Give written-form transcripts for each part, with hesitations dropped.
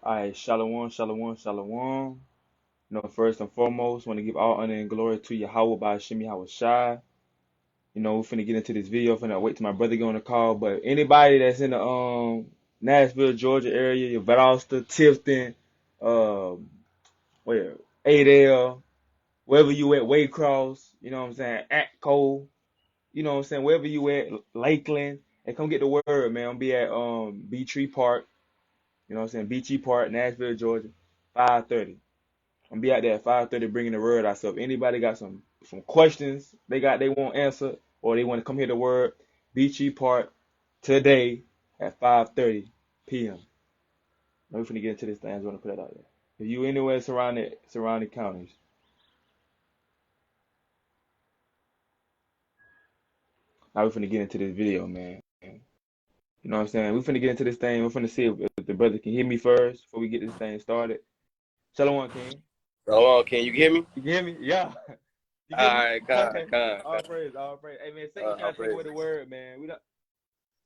All right, shalom, shalom, shalom. First and foremost, want to give all honor and glory to Yahweh by Hashem Yahweh Shai. We're finna get into this video. Finna wait till my brother get on the call. But anybody that's in the Nashville, Georgia area, your Valdosta, Tifton, um, where Adel, wherever you at, Waycross, you know what I'm saying, Atco, you know what I'm saying, wherever you at, Lakeland, and come get the word, man. I'll be at B Tree Park, you know what I'm saying, BT Park, Nashville, Georgia, 5:30. I'm be out there at 5:30 bringing the word out. So if anybody got some questions they won't answer or they want to come hear the word, BG Park today at 5:30 p.m. Now we finna get into this thing. I just want to put that out there. If you anywhere surrounding counties, now we finna get into this video, man. You know what I'm saying? We finna get into this thing. We're finna see if the brother can hear me first before we get this thing started. Shalom, King. Hold on, can you hear me? You can hear me? Yeah. You All get me? right, God, God, All God. praise, all praise. Hey man, Satan All trying to take away praise. the word, man. We don't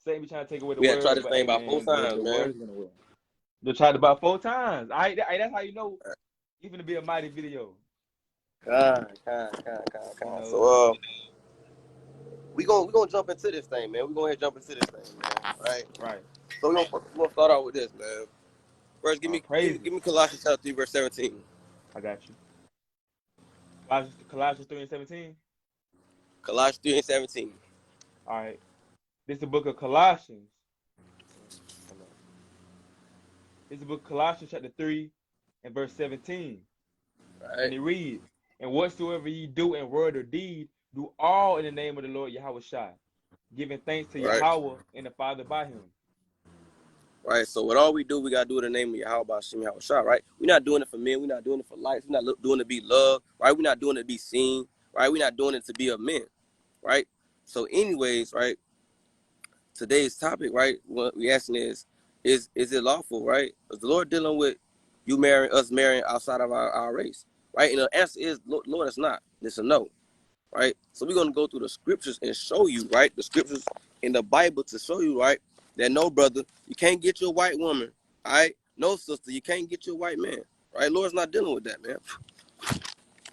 Satan be trying to take away the We had tried word, this but thing hey about four man, the times, word man. is gonna win. They tried about 4 times. That's how you know it's gonna be a mighty video. You God. know. So, we gonna jump into this thing, man. We gonna jump into this thing, man. Right. Right. So we gonna start out with this, man. First, All praises. give me Colossians chapter 3, verse 17. I got you. Colossians 3:17. Colossians 3 and 17. All right. This is the book of Colossians. Hold up. This is the book of Colossians chapter 3 and verse 17. And Right. it reads, and whatsoever ye do in word or deed, do all in the name of the Lord Yahweh Shai, giving thanks to Right. Yahweh and the Father by him. Right. So what all we do, we gotta do it in the name of Yahweh Hashem Yahweh Shah, right? We're not doing it for men, we're not doing it for likes, we're not doing it to be loved, right? We're not doing it to be seen, right? We're not doing it to be a man, right? So anyways, right, today's topic, right, what we asking is it lawful, right? Is the Lord dealing with you marrying outside of our race? Right? And the answer is Lord, it's not. It's a no. Right? So we're gonna go through the scriptures and show you, right? The scriptures in the Bible to show you, right, that no, brother, you can't get your white woman, all right? No, sister, you can't get your white man, right? Lord's not dealing with that, man.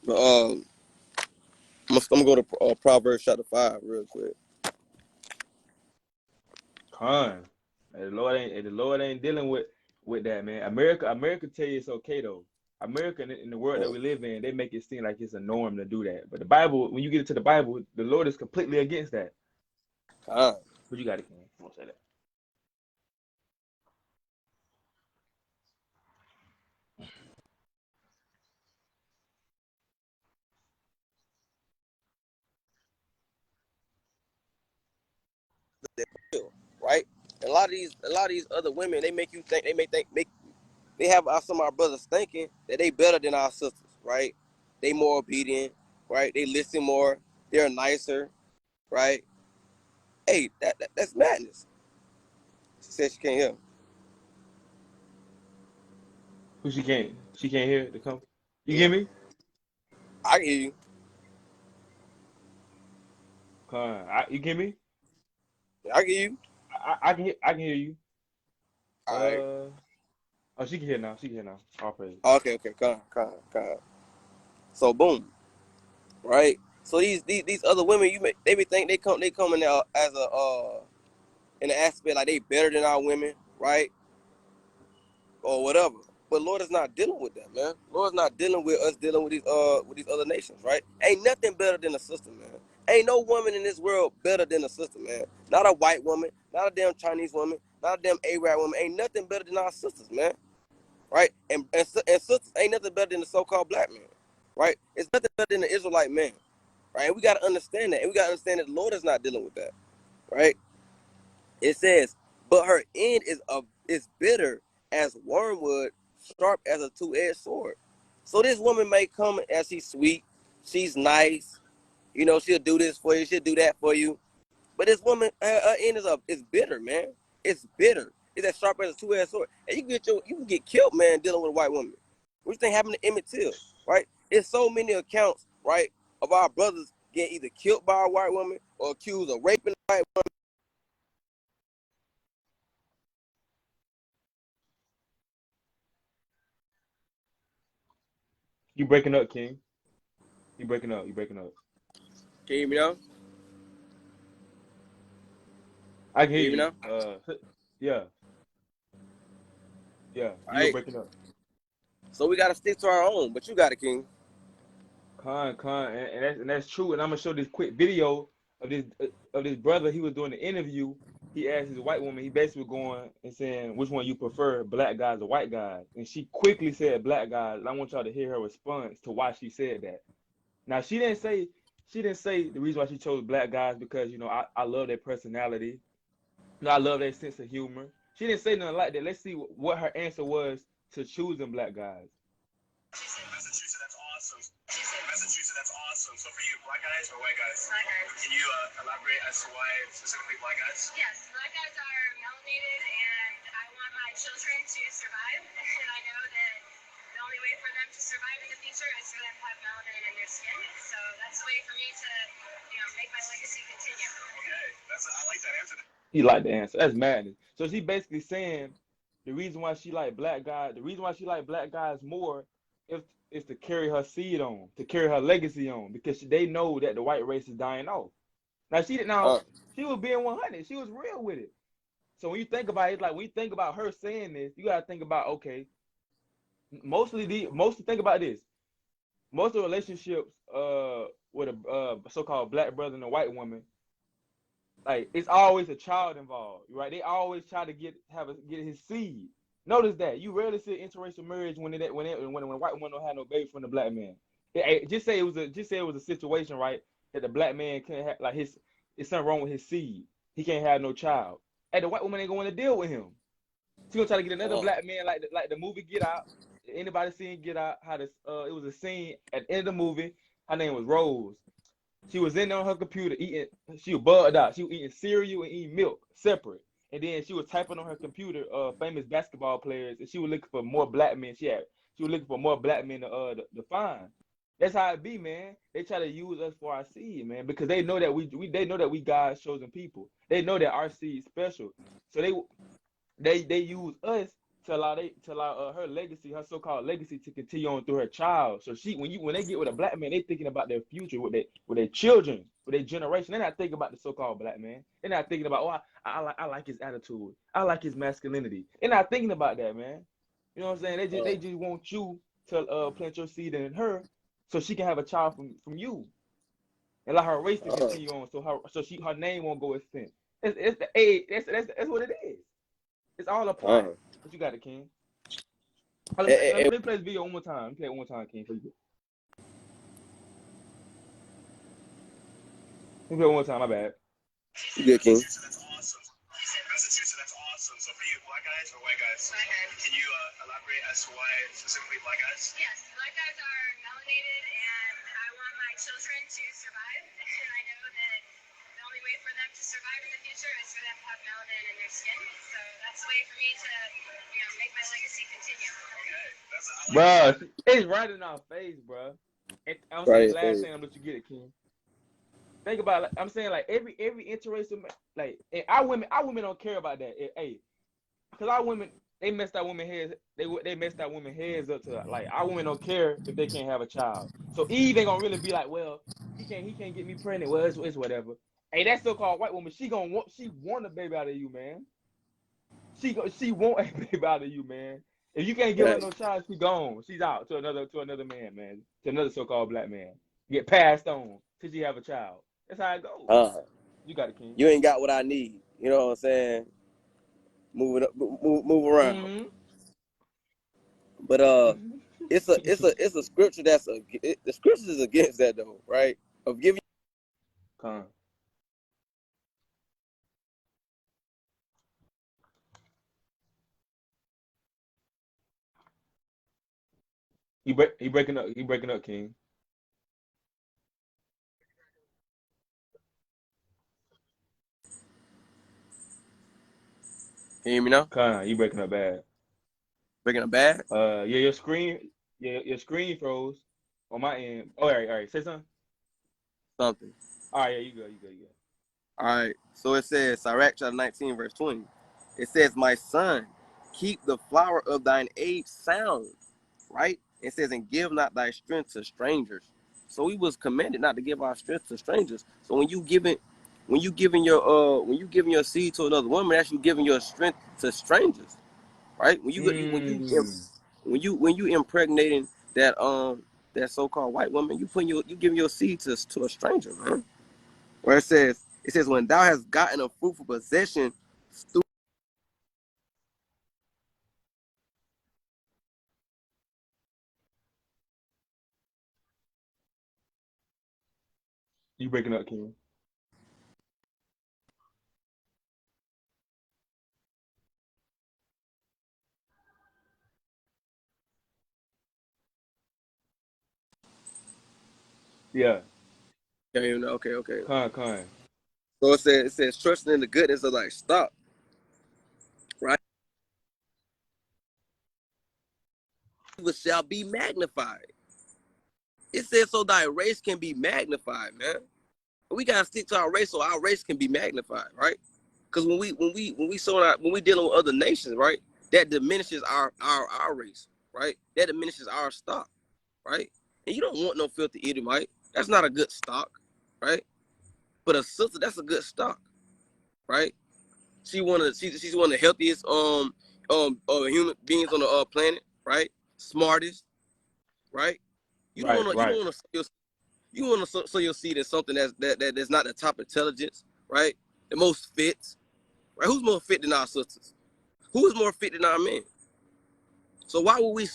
But I'm gonna go to Proverbs chapter 5 real quick. Con. The Lord ain't dealing with that, man. America tell you it's okay though. America in the world that we live in, they make it seem like it's a norm to do that. But the Bible, when you get into the Bible, the Lord is completely against that. Uh, But you got it, King. I won't say that. right? A lot of these other women, they make you think they have some of our brothers thinking that they better than our sisters, right? They more obedient, right? They listen more, they're nicer, right? Hey, that's madness. She said she can't hear. Who she can't hear the come. You Yeah, get me? I can hear you. Con. You get me? I can hear you. I can hear you. All right. Uh oh, she can hear now. She can hear now. All praise. Okay. Come on. So boom, right? So these other women, they be think they coming out as a in an aspect like they better than our women, right? Or whatever. But Lord is not dealing with that, man. Lord's not dealing with us dealing with these other nations, right? Ain't nothing better than a sister, man. Ain't no woman in this world better than a sister, man. Not a white woman, not a damn Chinese woman, not a damn Arab woman. Ain't nothing better than our sisters, man. Right? And sisters ain't nothing better than the so-called black man. Right? It's nothing better than the Israelite man. Right? And we gotta understand that. And we gotta understand that the Lord is not dealing with that. Right? It says, but her end is bitter as wormwood, sharp as a two-edged sword. So this woman may come as she's sweet, she's nice, she'll do this for you, she'll do that for you. But this woman, her end is bitter, man. It's bitter. It's as sharp as a two-edged sword. And you can get killed, man, dealing with a white woman. What you think happened to Emmett Till, right? It's so many accounts, right, of our brothers getting either killed by a white woman or accused of raping a white woman. You breaking up, King? You breaking up? You breaking up? Can you hear me now? I can Can hear you hear me you. now? Yeah, yeah. All You were right. breaking up. So we gotta stick to our own, but you got it, King. And that's true. And I'm gonna show this quick video of this brother. He was doing the interview. He asked his white woman. He basically was going and saying, "Which one you prefer, black guys or white guys?" And she quickly said, "Black guys." And I want y'all to hear her response to why she said that. Now she didn't say the reason why she chose black guys because I love their personality. No, I love their sense of humor. She didn't say nothing like that. Let's see what her answer was to choosing black guys. Massachusetts, that's awesome. Massachusetts, that's awesome. So for you, black guys or white guys? Black guys. Can you elaborate as to why specifically black guys? Yes, black guys are melanated, and I want my children to survive. And I know that the only way for them to survive in the future is for them to have melanin in their skin. So that's the way for me to, make my legacy continue. Okay, I like that answer. He liked the answer. That's madness. So she basically saying the reason why she like black guys, the reason why she like black guys more if is to carry her seed on, to carry her legacy on, because they know that the white race is dying off. Now she was being 100. She was real with it. So when you think about it, it's like when you think about her saying this, you gotta think about okay. Mostly think about this. Most of the relationships with a so-called black brother and a white woman, like it's always a child involved, right? They always try to get his seed. Notice that you rarely see interracial marriage when a white woman don't have no baby from the black man. Just say it was a situation, right? That the black man can't have like it's something wrong with his seed. He can't have no child. Hey, the white woman ain't going to deal with him. She's gonna try to get another black man like the movie Get Out. Anybody seen Get Out? How this it was a scene at the end of the movie. Her name was Rose. She was in there on her computer eating. She was bugged out. She was eating cereal and eating milk separate. And then she was typing on her computer, famous basketball players, and she was looking for more black men. She was looking for more black men to find. That's how it be, man. They try to use us for our seed, man, because they know that they know that we God's chosen people. They know that our seed is special. So they use us to allow her legacy, her so-called legacy, to continue on through her child. So when they get with a black man, they thinking about their future with their children, with their generation. They're not thinking about the so-called black man. They're not thinking about I like his attitude, I like his masculinity. They're not thinking about that, man. You know what I'm saying? They just want you to plant your seed in her, so she can have a child from you, and allow her race to continue on, her name won't go extinct. That's what it is. It's all a plan. But you got it, King. Let me play this video one more time. Play it one more time, King. Let me play it one more time. My bad. You good, King. That's awesome. Massachusetts, that's awesome. So for you, black guys or white guys? Black guys. Can you elaborate as to why specifically black guys? Yes, black guys are melanated, and I want my children to survive. And I know that the only way for them to survive in the future is for them to have melanin in their skin. So that's the way for me to, make my legacy continue. Okay. Bruh, it's right in our face, bruh. I'm saying last thing, I'm gonna let you get it, King. Think about I'm saying like every interracial like our women don't care about that. Hey, because our women they messed our women heads they messed our women heads up to like our women don't care if they can't have a child. So Eve ain't gonna really be like, well, he can't get me pregnant. Well, it's whatever. Hey, that so-called white woman, she want a baby out of you, man. She want a baby out of you, man. If you can't give her no child, she gone. She's out to another man, to another so-called black man. Get passed on till she have a child. That's how it goes. You got it, King. You ain't got what I need. You know what I'm saying? Move around. Mm-hmm. But it's a scripture the scripture is against that though, right? Of giving. Come. He breaking up. He breaking up, King. Can you hear me now? Come. You breaking up bad. Breaking up bad? Yeah, your screen froze on my end. Oh, all right. Say something. Something. All right, yeah, you go. All right. So it says, Sirach chapter 19, verse 20. It says, my son, keep the flower of thine age sound, right? It says, and give not thy strength to strangers. So we was commanded not to give our strength to strangers. So when you giving your seed to another woman, that's you giving your strength to strangers, right? Mm. When you impregnating that so-called white woman, you giving your seed to a stranger, man. Where it says when thou hast gotten a fruitful possession through. You breaking up, King? Yeah. Okay. Con. So it says trusting in the goodness of thy stock, right? Shall be magnified. It says so thy race can be magnified, man. We gotta stick to our race so our race can be magnified, right? Because when we dealing with other nations, right, that diminishes our race, right? That diminishes our stock, right? And you don't want no filthy Edomite. That's not a good stock, right? But a sister, that's a good stock, right? She's one of the healthiest human beings on the planet, right? Smartest, right? Right. You Right. don't want to you want to sow your seed in something that's not the top intelligence, right? The most fit, right? Who's more fit than our sisters? Who is more fit than our men? So why would we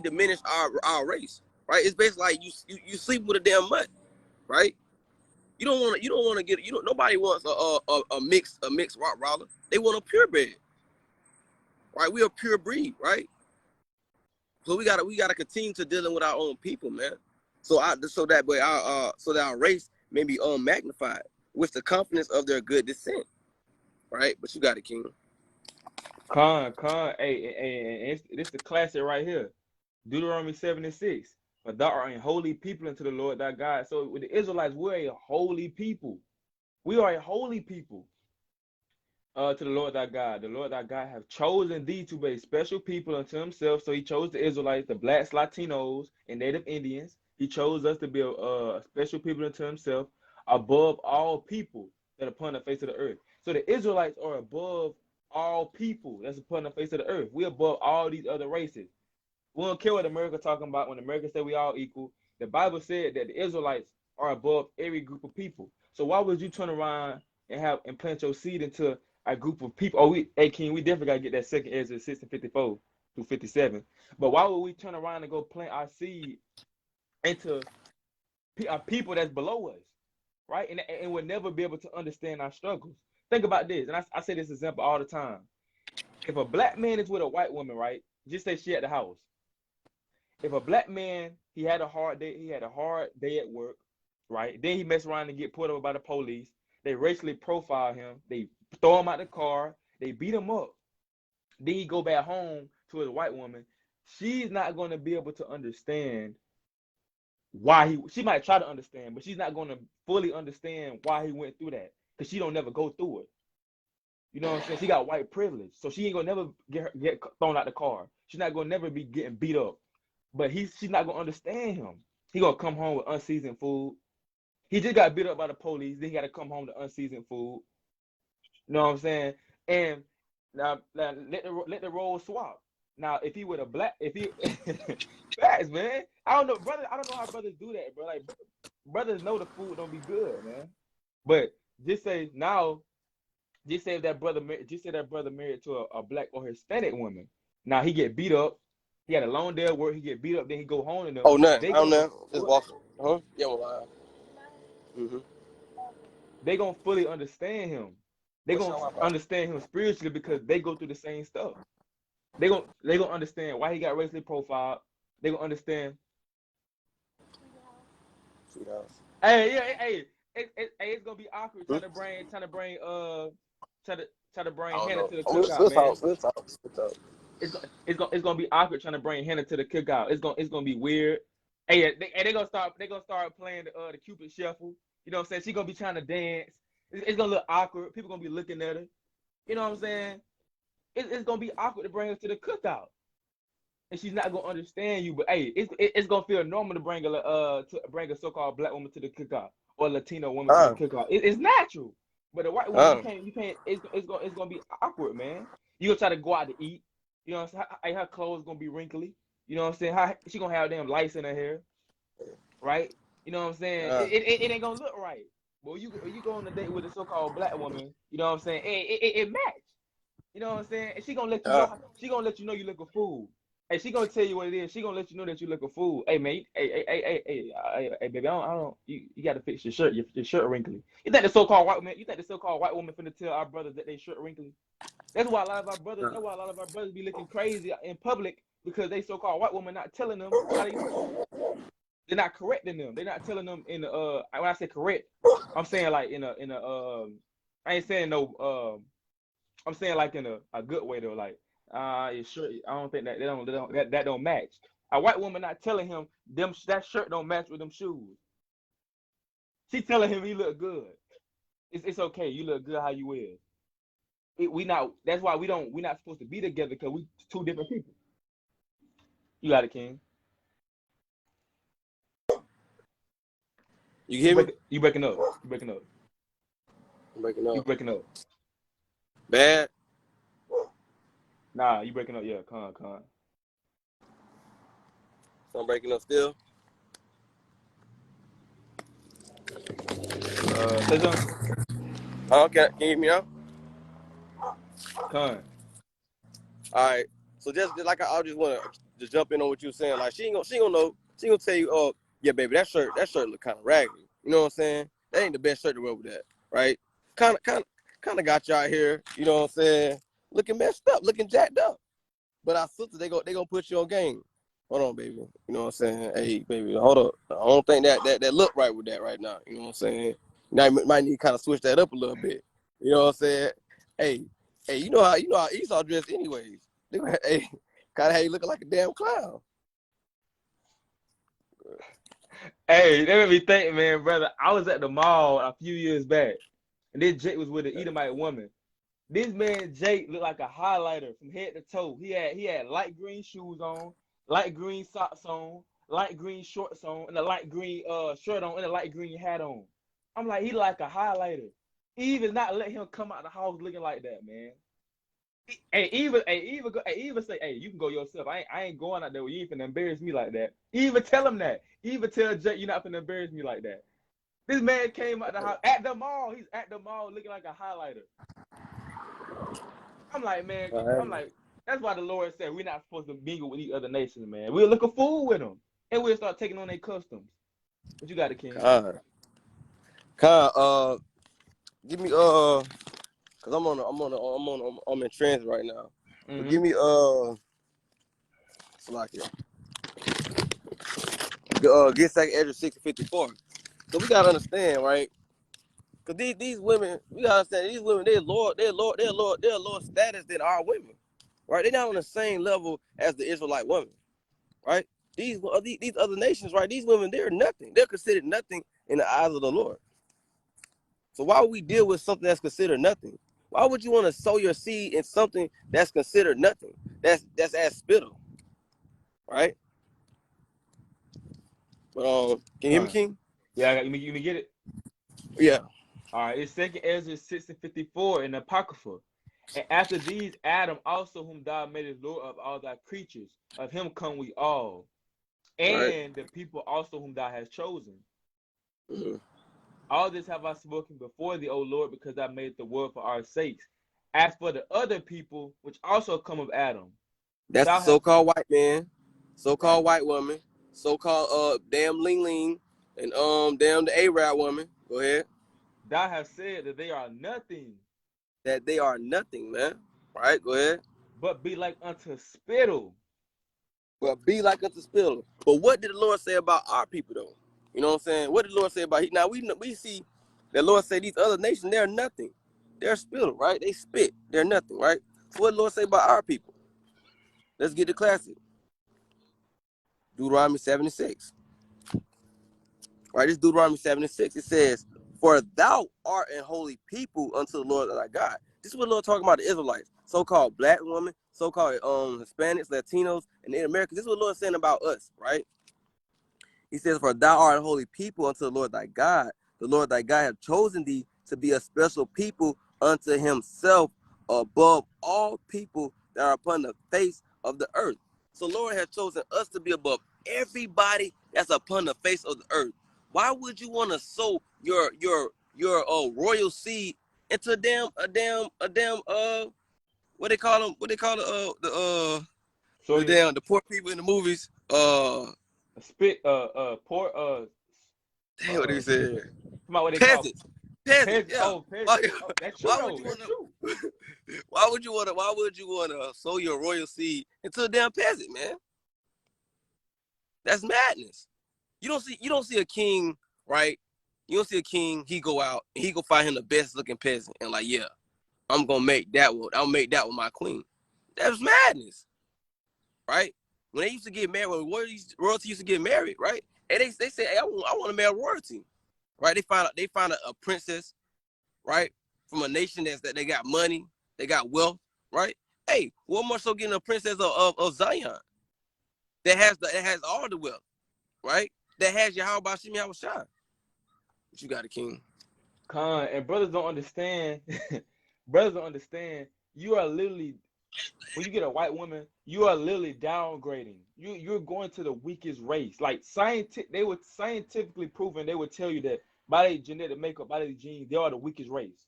diminish our race, right? It's basically like you sleep with a damn mutt, right? You don't want to get, nobody wants a mixed rock roller. They want a purebred, right? We are pure breed, right? So we gotta continue to dealing with our own people, man. So that way so that our race may be magnified with the confidence of their good descent, right? But you got it, King. Con. Hey, this the classic right here. Deuteronomy 7:6. For thou art a holy people unto the Lord thy God. So with the Israelites, we're a holy people. We are a holy people to the Lord thy God. The Lord thy God have chosen thee to be a special people unto himself. So he chose the Israelites, the blacks, Latinos, and Native Indians. He chose us to be a special people unto himself above all people that are upon the face of the earth. So the Israelites are above all people that's upon the face of the earth. We're above all these other races. We don't care what America talking about when America said we all equal. The Bible said that the Israelites are above every group of people. So why would you turn around and plant your seed into a group of people? Oh, hey King, we definitely gotta get that second Ezra 6 and 54 through 57. But why would we turn around and go plant our seed into a people that's below us, right? And we'll never be able to understand our struggles. Think about this, and I say this example all the time. If a black man is with a white woman, right? Just say she at the house. If a black man he had a hard day at work, right? Then he mess around and get pulled over by the police. They racially profile him. They throw him out the car. They beat him up. Then he go back home to his white woman. She's not going to be able to understand why she might try to understand, but she's not going to fully understand why he went through that because she don't never go through it. You know what I'm saying? She got white privilege, so she ain't gonna never get thrown out the car. She's not gonna never be getting beat up. But she's not gonna understand him. He gonna come home with unseasoned food. He just got beat up by the police. Then he got to come home to unseasoned food. You know what I'm saying? And now let the role swap. Now if he with a black, if he facts, man. I don't know, brother. I don't know how brothers do that, bro. Like brothers know the food don't be good, man. But just say now, just say that brother married to a black or Hispanic woman. Now he get beat up. He had a long day of work. He get beat up. Then he go home and them. Oh, nothing. They I don't gonna know. Just walking. Huh? Yeah, I'm alive. Mm-hmm. they gonna fully understand him. They What's gonna your about? understand him spiritually because they go through the same stuff. They gonna understand why he got racially profiled. They gonna understand. $2. It's gonna be awkward Hmm? trying to I bring don't Hannah know. to the Oh, we'll, cookout, we'll man. talk. We'll talk. We'll talk. It's gonna be awkward trying to bring Hannah to the cookout. It's gonna be weird. Hey, they gonna start playing the Cupid shuffle. You know what I'm saying? She gonna be trying to dance. It's gonna look awkward. People gonna be looking at her. You know what I'm saying? It's gonna be awkward to bring her to the cookout. and she's not gonna understand you. But hey, it's gonna feel normal to bring a so-called black woman to the cookout or Latino woman to the Huh? cookout. It's natural. But a white woman, Huh? you can't. It's gonna be awkward, man. You gonna try to go out to eat. You know what I'm saying? Her clothes gonna be wrinkly. You know what I'm saying? She gonna have damn lice in her hair, right? You know what I'm saying? Huh? It ain't gonna look right. But you go on a date with a so-called black woman, you know what I'm saying? It match. You know what I'm saying? And she gonna let you Huh? know. She gonna let you know you look a fool. Hey, she gonna tell you what it is. She gonna let you know that you look a fool. Hey, man. Hey, baby. I don't. You got to fix your shirt. Your shirt wrinkly. You think the so-called white man? You think the so-called white woman finna tell our brothers that they shirt wrinkly? That's why a lot of our brothers. Huh? That's why a lot of our brothers be looking crazy in public because they so-called white woman not telling them how they look. They're not correcting them. They're not telling them in the when I say correct, I'm saying like in a I ain't saying no I'm saying like in a good way though, like it's sure I don't think that that don't match. A white woman not telling him that shirt don't match with them shoes. She telling him he look good. It's okay. You look good how you is. We not. That's why we not supposed to be together because we two different people. You got it, King. You hear me? You breaking up. You breaking up. I'm breaking You up. breaking up. Bad. Nah, you breaking up. Yeah, con. So I'm breaking up still. Say something. Huh? Can you hear me now? Con. All right. So just like I just want to jump in on what you were saying. Like she ain't gonna know. She gonna tell you, oh yeah, baby, that shirt look kind of raggedy. You know what I'm saying? That ain't the best shirt to wear with that, right? Kind of got you out here. You know what I'm saying? Looking messed up, looking jacked up. But our sisters, they gonna put you on game. Hold on, baby. You know what I'm saying? Hey, baby, hold up. I don't think that look right with that right now. You know what I'm saying? Now you might need to kind of switch that up a little bit. You know what I'm saying? Hey, you know how Esau dressed anyways. Hey, kind of how you looking like a damn clown. Hey, that made me think, man, brother. I was at the mall a few years back, and this Jake was with an Edomite woman. This man Jake looked like a highlighter from head to toe. He had light green shoes on, light green socks on, light green shorts on, and a light green shirt on, and a light green hat on. I'm like, he like a highlighter. Even not let him come out the house looking like that, man. Even say, hey, you can go yourself. I ain't going out there where you ain't finna embarrass me like that. Even tell him that. Even tell Jake you're not finna embarrass me like that. This man came out the house at the mall. He's at the mall looking like a highlighter. I'm like, man, I'm All like, that's why the Lord said we're not supposed to mingle with these other nations, man. We'll look a fool with them, and we'll start taking on their customs. But you got it, King. right. Give me cause I'm in transit right now. But Mm-hmm. give me Salakia. Get second address 654. So we gotta understand, right? Cause these women, we gotta understand these women, they're lower status than our women, right? They're not on the same level as the Israelite women, right? These other nations, right? These women, they're nothing. They're considered nothing in the eyes of the Lord. So why would we deal with something that's considered nothing? Why would you want to sow your seed in something that's considered nothing? That's as spittle, right? But can you hear me, Con. King? Yeah, you me get it. Yeah. All right, it's Second Ezra 6:54 in the Apocrypha. And after these, Adam also, whom thou madest Lord of all thy creatures, of him come we all, Right. and the people also whom thou hast chosen. Mm-hmm. All this have I spoken before thee, O Lord, because I made the world for our sakes. As for the other people, which also come of Adam, That's the thou hast so-called white man, so-called right. white woman, so-called damn Ling Ling, and damn the Arab woman. Go ahead. Thou hast said that they are nothing, That they are nothing, man. Right. Go ahead. but be like unto spittle. But be like unto spittle. But what did the Lord say about our people, though? You know what I'm saying? What did the Lord say about now? We see the Lord say these other nations, they're nothing. They're spittle, right? They spit. They're nothing, right? So what did the Lord say about our people? Let's get the classic. Deuteronomy 76. Right, this Deuteronomy 76, it says, For thou art an holy people unto the Lord thy God. This is what the Lord talking about the Israelites, so-called black women, so-called Hispanics, Latinos, and Native Americans. This is what the Lord is saying about us, right? He says, for thou art a holy people unto the Lord thy God. The Lord thy God hath chosen thee to be a special people unto himself above all people that are upon the face of the earth. So Lord has chosen us to be above everybody that's upon the face of the earth. Why would you want to sow your royal seed into what they call them? What they call So the poor people in the movies? poor Damn, what he said? come on, what they call Peasants. Peasants, peasants. yeah. Oh, peasants. Oh, that's true Why would though. you That's wanna true. why would you wanna sow your royal seed into a damn peasant, man? That's madness. You don't see a king, right? You don't see a king, he go out and he go find him the best looking peasant and like, yeah, I'll make that one my queen. That's madness, right? When they used to get married, when royalty used to get married, right? And they say, hey, I want to marry royalty, right? They find a princess, right, from a nation that they got money, they got wealth, right? Hey, what more so getting a princess of Zion that has all the wealth, right? That has Yahweh Bashim Yahweh Shai. But you got a king. Con and brothers don't understand. Brothers don't understand. You are literally when you get a white woman, you are literally downgrading. You're going to the weakest race. Like they would scientifically proven. They would tell you that by their genetic makeup, by their genes, they are the weakest race.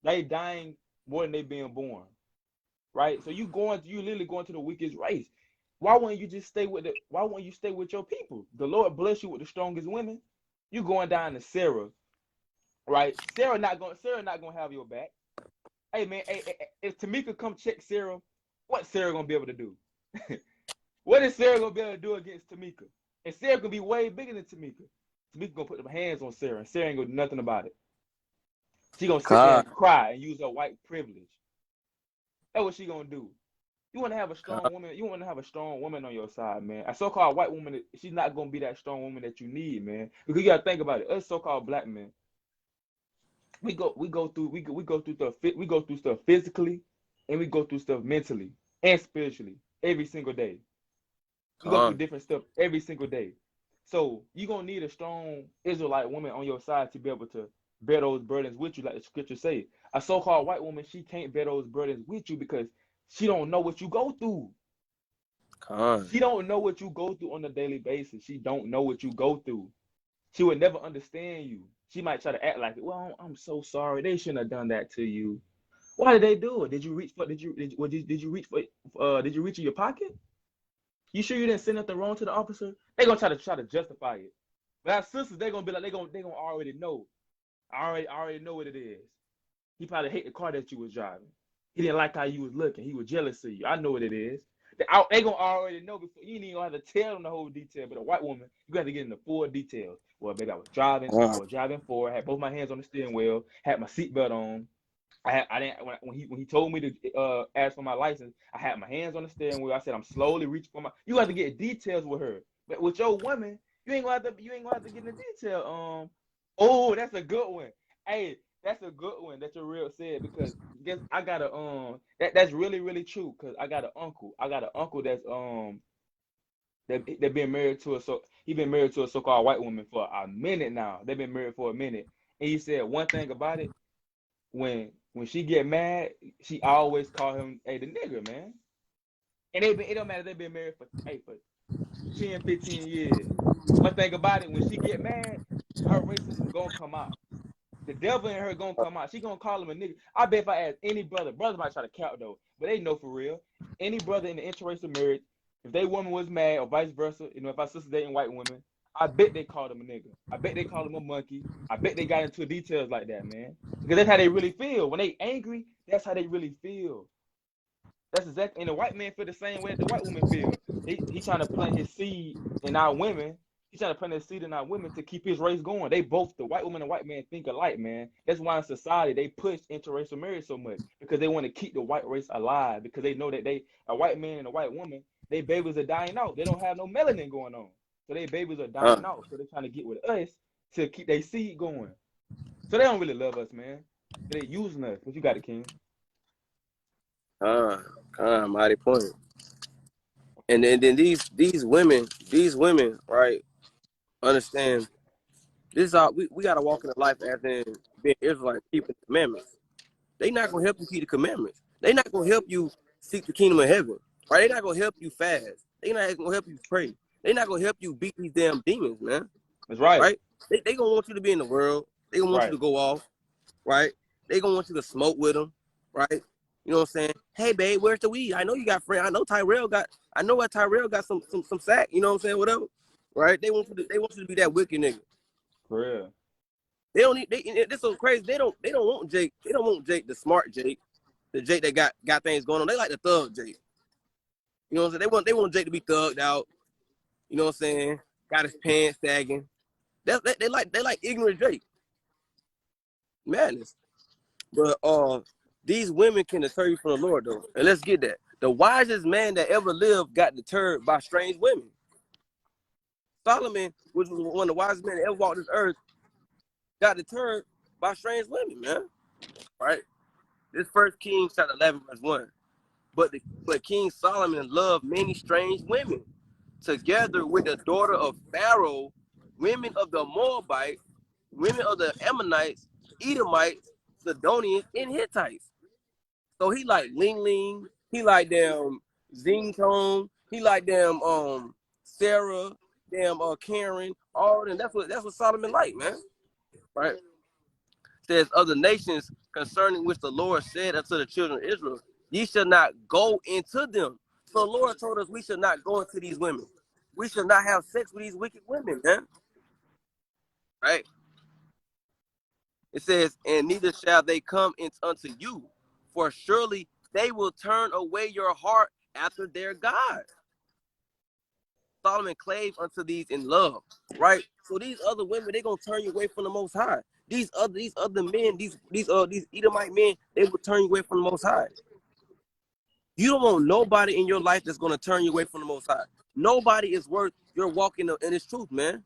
They dying more than they being born. Right? So you literally going to the weakest race. Why wouldn't you just stay with why wouldn't you stay with your people? The Lord bless you with the strongest women. You going down to Sarah, right? Sarah not gonna have your back. Hey man, hey, if Tamika come check Sarah, what Sarah gonna be able to do? What is Sarah gonna be able to do against Tamika? And Sarah gonna be way bigger than Tamika. Tamika gonna put them hands on Sarah, and Sarah ain't gonna do nothing about it. She gonna sit there God. and cry and use her white privilege. That's what she gonna do. You want to have a strong woman. You want to have a strong woman on your side, man. A so-called white woman, she's not gonna be that strong woman that you need, man. Because you gotta think about it. Us so-called black men, we go through stuff physically, and we go through stuff mentally and spiritually every single day. We go through God. different stuff every single day. So you're gonna need a strong Israelite woman on your side to be able to bear those burdens with you, like the scripture say. A so-called white woman, she can't bear those burdens with you because she don't know what you go through. God. She don't know what you go through on a daily basis. She don't know what you go through. She would never understand you. She might try to act like, well, I'm so sorry. They shouldn't have done that to you. Why did they do it? Did you reach for? Did you reach for? Did you reach in your pocket? You sure you didn't send nothing wrong to the officer? They gonna try to justify it. But our sisters, they gonna be like, they gonna already know. I already know what it is. He probably hate the car that you was driving. He didn't like how you was looking. He was jealous of you. I know what it is. They gonna already know before you ain't even gonna have to tell them the whole detail. But a white woman, you got to get in the full details. Well, baby, I God. was driving forward, had both my hands on the steering wheel, had my seatbelt on. I didn't when he told me to ask for my license, I had my hands on the steering wheel. I said I'm slowly reaching for my. You have to get details with her, but with your woman, you ain't gonna have to get in the detail. Oh, that's a good one. Hey, that's a good one that your real said because guess I got a that's really true because I got an uncle. I got an uncle that been married to he been married to a so-called white woman for a minute now. They've been married for a minute, and he said one thing about it when she get mad, she always call him, hey, the nigga, man. And it don't matter, they've been married for 10, 15 years. One thing about it, when she get mad, her racism gonna come out. The devil in her gonna come out. She gonna call him a nigga. I bet if I ask any brothers might try to count though, but they know for real. Any brother in the interracial marriage, if they woman was mad or vice versa, if our sister dating white women, I bet they called him a nigga. I bet they called him a monkey. I bet they got into details like that, man. Because that's how they really feel. When they angry, that's how they really feel. That's exactly, and the white man feel the same way that the white woman feel. He trying to plant his seed in our women. He trying to plant his seed in our women to keep his race going. They both, the white woman and white man, think alike, man. That's why in society they push interracial marriage so much because they want to keep the white race alive because they know that a white man and a white woman, they babies are dying out. They don't have no melanin going on, so they babies are dying out. So they're trying to get with us to keep their seed going. So they don't really love us, man. They using us. What you got, it, King? Mighty point. And then these women, right? Understand this is all we gotta walk in the life as in being Israelite, keeping the commandments. They not gonna help you keep the commandments. They not gonna help you seek the kingdom of heaven. Right? They not gonna help you fast. They not gonna help you pray. They not gonna help you beat these damn demons, man. That's right. Right? They gonna want you to be in the world. They gonna want you Right. to go off. Right? They gonna want you to smoke with them. Right? You know what I'm saying? Hey, babe, where's the weed? I know you got friends. I know Tyrell got. I know what Tyrell got some sack. You know what I'm saying? Whatever. Right? They want you to be that wicked nigga. For real. They don't need. This so crazy. They don't want Jake. They don't want Jake, the smart Jake, the Jake that got things going on. They like the thug Jake. You know what I'm saying? They want Jake to be thugged out. You know what I'm saying? Got his pants sagging. They like ignorant Jake. Madness. But these women can deter you from the Lord though. And let's get that. The wisest man that ever lived got deterred by strange women. Solomon, which was one of the wisest men that ever walked this earth, got deterred by strange women, man. Right? This 1 Kings chapter 11, verse 1. But King Solomon loved many strange women, together with the daughter of Pharaoh, women of the Moabites, women of the Ammonites, Edomites, Sidonians, and Hittites. So he like Ling Ling, he like them Zing Tong, he like them Sarah, them Karen, all of them. That's what Solomon like, man. Right? Says other nations concerning which the Lord said unto the children of Israel, ye shall not go into them. So the Lord told us we should not go into these women. We should not have sex with these wicked women, man. Right? It says, and neither shall they come unto you, for surely they will turn away your heart after their God. Solomon clave unto these in love, right? So these other women, they gonna turn you away from the Most High. These other men, these Edomite men, they will turn you away from the Most High. You don't want nobody in your life that's gonna turn you away from the Most High. Nobody is worth your walking in His truth, man.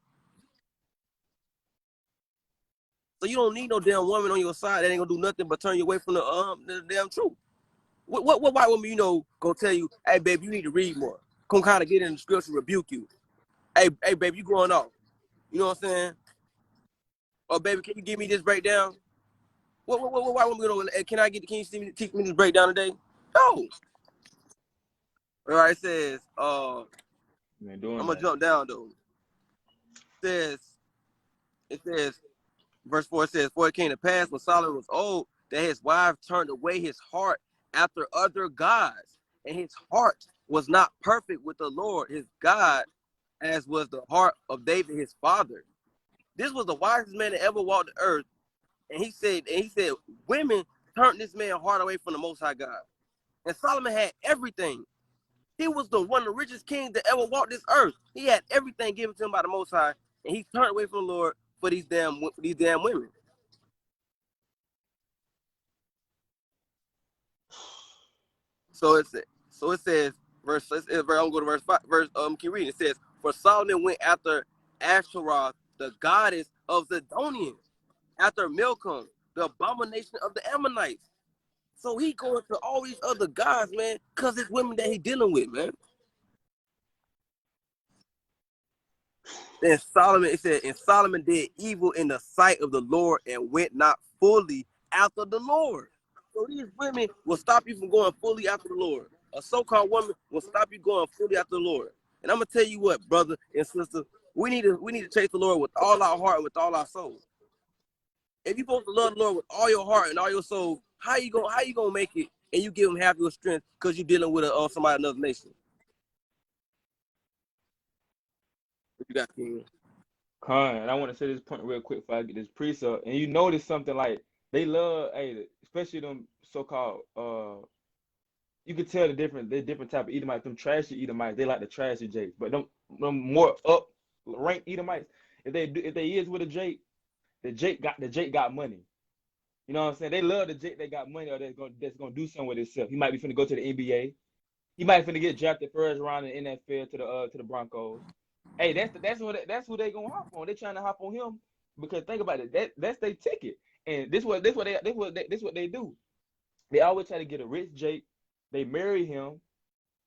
So you don't need no damn woman on your side that ain't gonna do nothing but turn you away from the damn truth. What white woman gonna tell you, hey babe, you need to read more? Come kind of get in the scripture, rebuke you. Hey babe, you going off? You know what I'm saying? Or baby, can you give me this breakdown? What white woman gonna? Can you teach me this breakdown today? No. All right, it says I'm gonna jump down though. It says verse 4 says, for it came to pass when Solomon was old that his wife turned away his heart after other gods, and his heart was not perfect with the Lord his God, as was the heart of David his father. This was the wisest man that ever walked the earth, and he said, women turned this man's heart away from the Most High God. And Solomon had everything. He was one of the richest kings that ever walked this earth. He had everything given to him by the Most High, and he turned away from the Lord for these damn women. So it says, I'm gonna go to verse 5. Keep reading. It says, for Solomon went after Ashtaroth, the goddess of Zidonians, after Milcom, the abomination of the Ammonites. So he going to all these other gods, man, because it's women that he dealing with, man. Then it said, and Solomon did evil in the sight of the Lord and went not fully after the Lord. So these women will stop you from going fully after the Lord. A so-called woman will stop you going fully after the Lord. And I'm gonna tell you what, brother and sister, we need to chase the Lord with all our heart and with all our soul. If you're supposed to love the Lord with all your heart and all your soul, how you gonna make it and you give him half your strength because you're dealing with somebody another nation? What you got, King? And I want to say this point real quick before I get this precept. And you notice something like they love, especially them so-called you could tell the different type of Edomites. Them trashy Edomites, they like the trashy Jakes. But them more up ranked Edomites, if they is with a Jake, the Jake got money. You know what I'm saying? They love the Jake that got money or that's gonna do something with himself. He might be finna go to the NBA. He might finna get drafted first round in the NFL to the Broncos. Hey, that's who they gonna hop on. They trying to hop on him because think about it. That's their ticket. And this what they do. They always try to get a rich Jake. They marry him,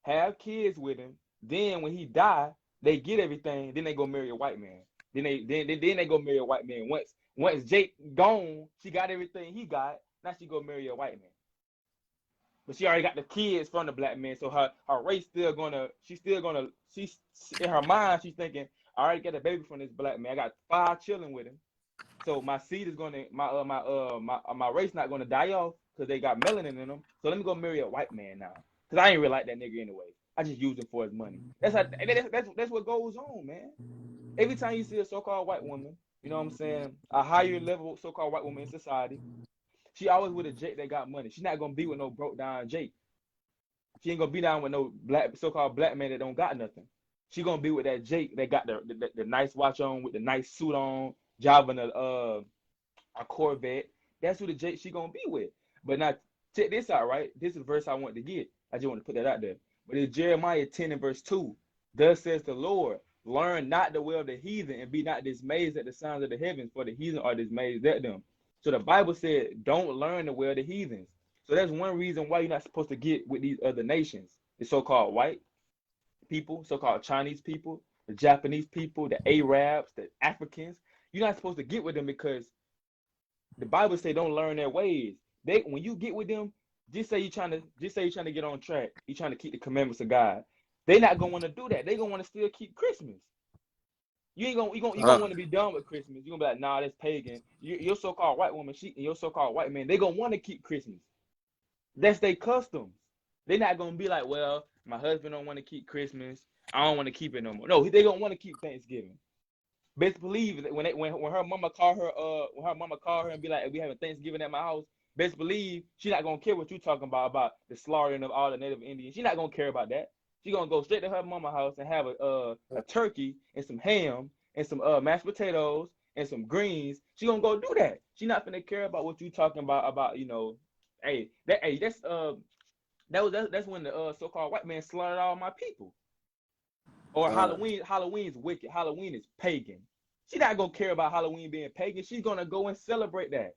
have kids with him. Then when he die, they get everything. Then they go marry a white man. Then they go marry a white man. Once Jake gone, she got everything he got. Now she go marry a white man. But she already got the kids from the black man, so her race she's in her mind she's thinking, I already got a baby from this black man. I got 5 children with him, so my seed is gonna my race not gonna die off because they got melanin in them. So let me go marry a white man now, because I ain't really like that nigga anyway. I just use him for his money. That's what goes on, man. Every time you see a so-called white woman, you know what I'm saying, a higher level so-called white woman in society, she always with a Jake that got money. She's not gonna be with no broke down Jake. She ain't gonna be down with no so-called black man that don't got nothing. She gonna be with that Jake that got the nice watch on with the nice suit on, driving a Corvette. That's who the Jake she gonna be with. But now check this out, right? This is the verse I want to get. I just want to put that out there. But it's Jeremiah 10 and verse 2. Thus says the Lord, learn not the way of the heathen, and be not dismayed at the signs of the heavens, for the heathen are dismayed at them. So the Bible said, don't learn the way of the heathens. So that's one reason why you're not supposed to get with these other nations, the so-called white people, so-called Chinese people, the Japanese people, the Arabs, the Africans. You're not supposed to get with them because the Bible say don't learn their ways. When you get with them, just say you're trying to get on track. You're trying to keep the commandments of God. They're not gonna want to do that. They're gonna want to still keep Christmas. You gonna want to be done with Christmas. You're gonna be like, nah, that's pagan. Your so-called white woman, and your so-called white man, they gonna want to keep Christmas. That's their customs. They're not gonna be like, well, my husband don't want to keep Christmas. I don't want to keep it no more. No, they gonna want to keep Thanksgiving. Best believe that when her mama call her and be like, we having Thanksgiving at my house, best believe she not gonna care what you talking about the slaughtering of all the Native Indians. She not gonna care about that. She gonna go straight to her mama house and have a turkey and some ham and some mashed potatoes and some greens. She gonna go do that. She not gonna care about what you talking about that's when the so-called white man slaughtered all my people. Or Halloween is wicked. Halloween is pagan. She not gonna care about Halloween being pagan. She's gonna go and celebrate that.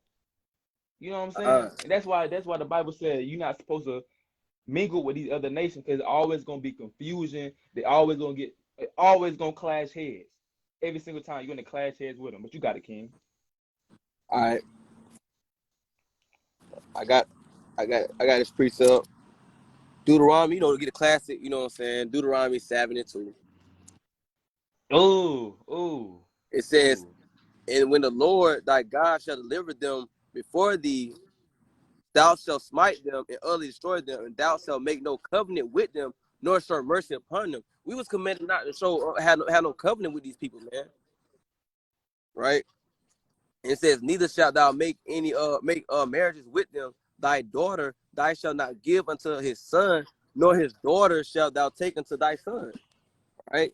You know what I'm saying? And that's why the Bible said you're not supposed to mingle with these other nations because it's always gonna be confusion. They always gonna clash heads. Every single time you're gonna clash heads with them. But you got it, King. All right. I got this precept. Deuteronomy, to get a classic, you know what I'm saying? Deuteronomy 7 and 2. Oh. It says, and when the Lord thy God shall deliver them before thee, thou shalt smite them and utterly destroy them, and thou shalt make no covenant with them, nor show mercy upon them. We was commanded not to have no covenant with these people, man. Right? And it says, neither shalt thou make any marriages with them. Thy daughter thou shalt not give unto his son, nor his daughter shalt thou take unto thy son. Right?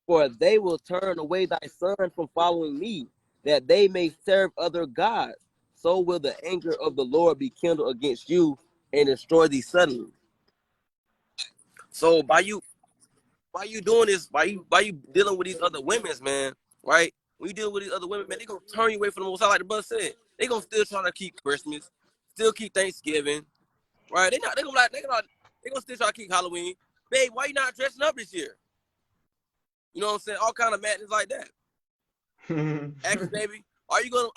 For they will turn away thy son from following me, that they may serve other gods. So will the anger of the Lord be kindled against you and destroy thee suddenly. So by you doing this, by you dealing with these other women, man, right? When you deal with these other women, man, they gonna turn you away from the Most High, like the brother said. They gonna still try to keep Christmas, still keep Thanksgiving, right? They gonna still try to keep Halloween. Babe, why you not dressing up this year? You know what I'm saying? All kind of madness like that. Actually, baby, are you gonna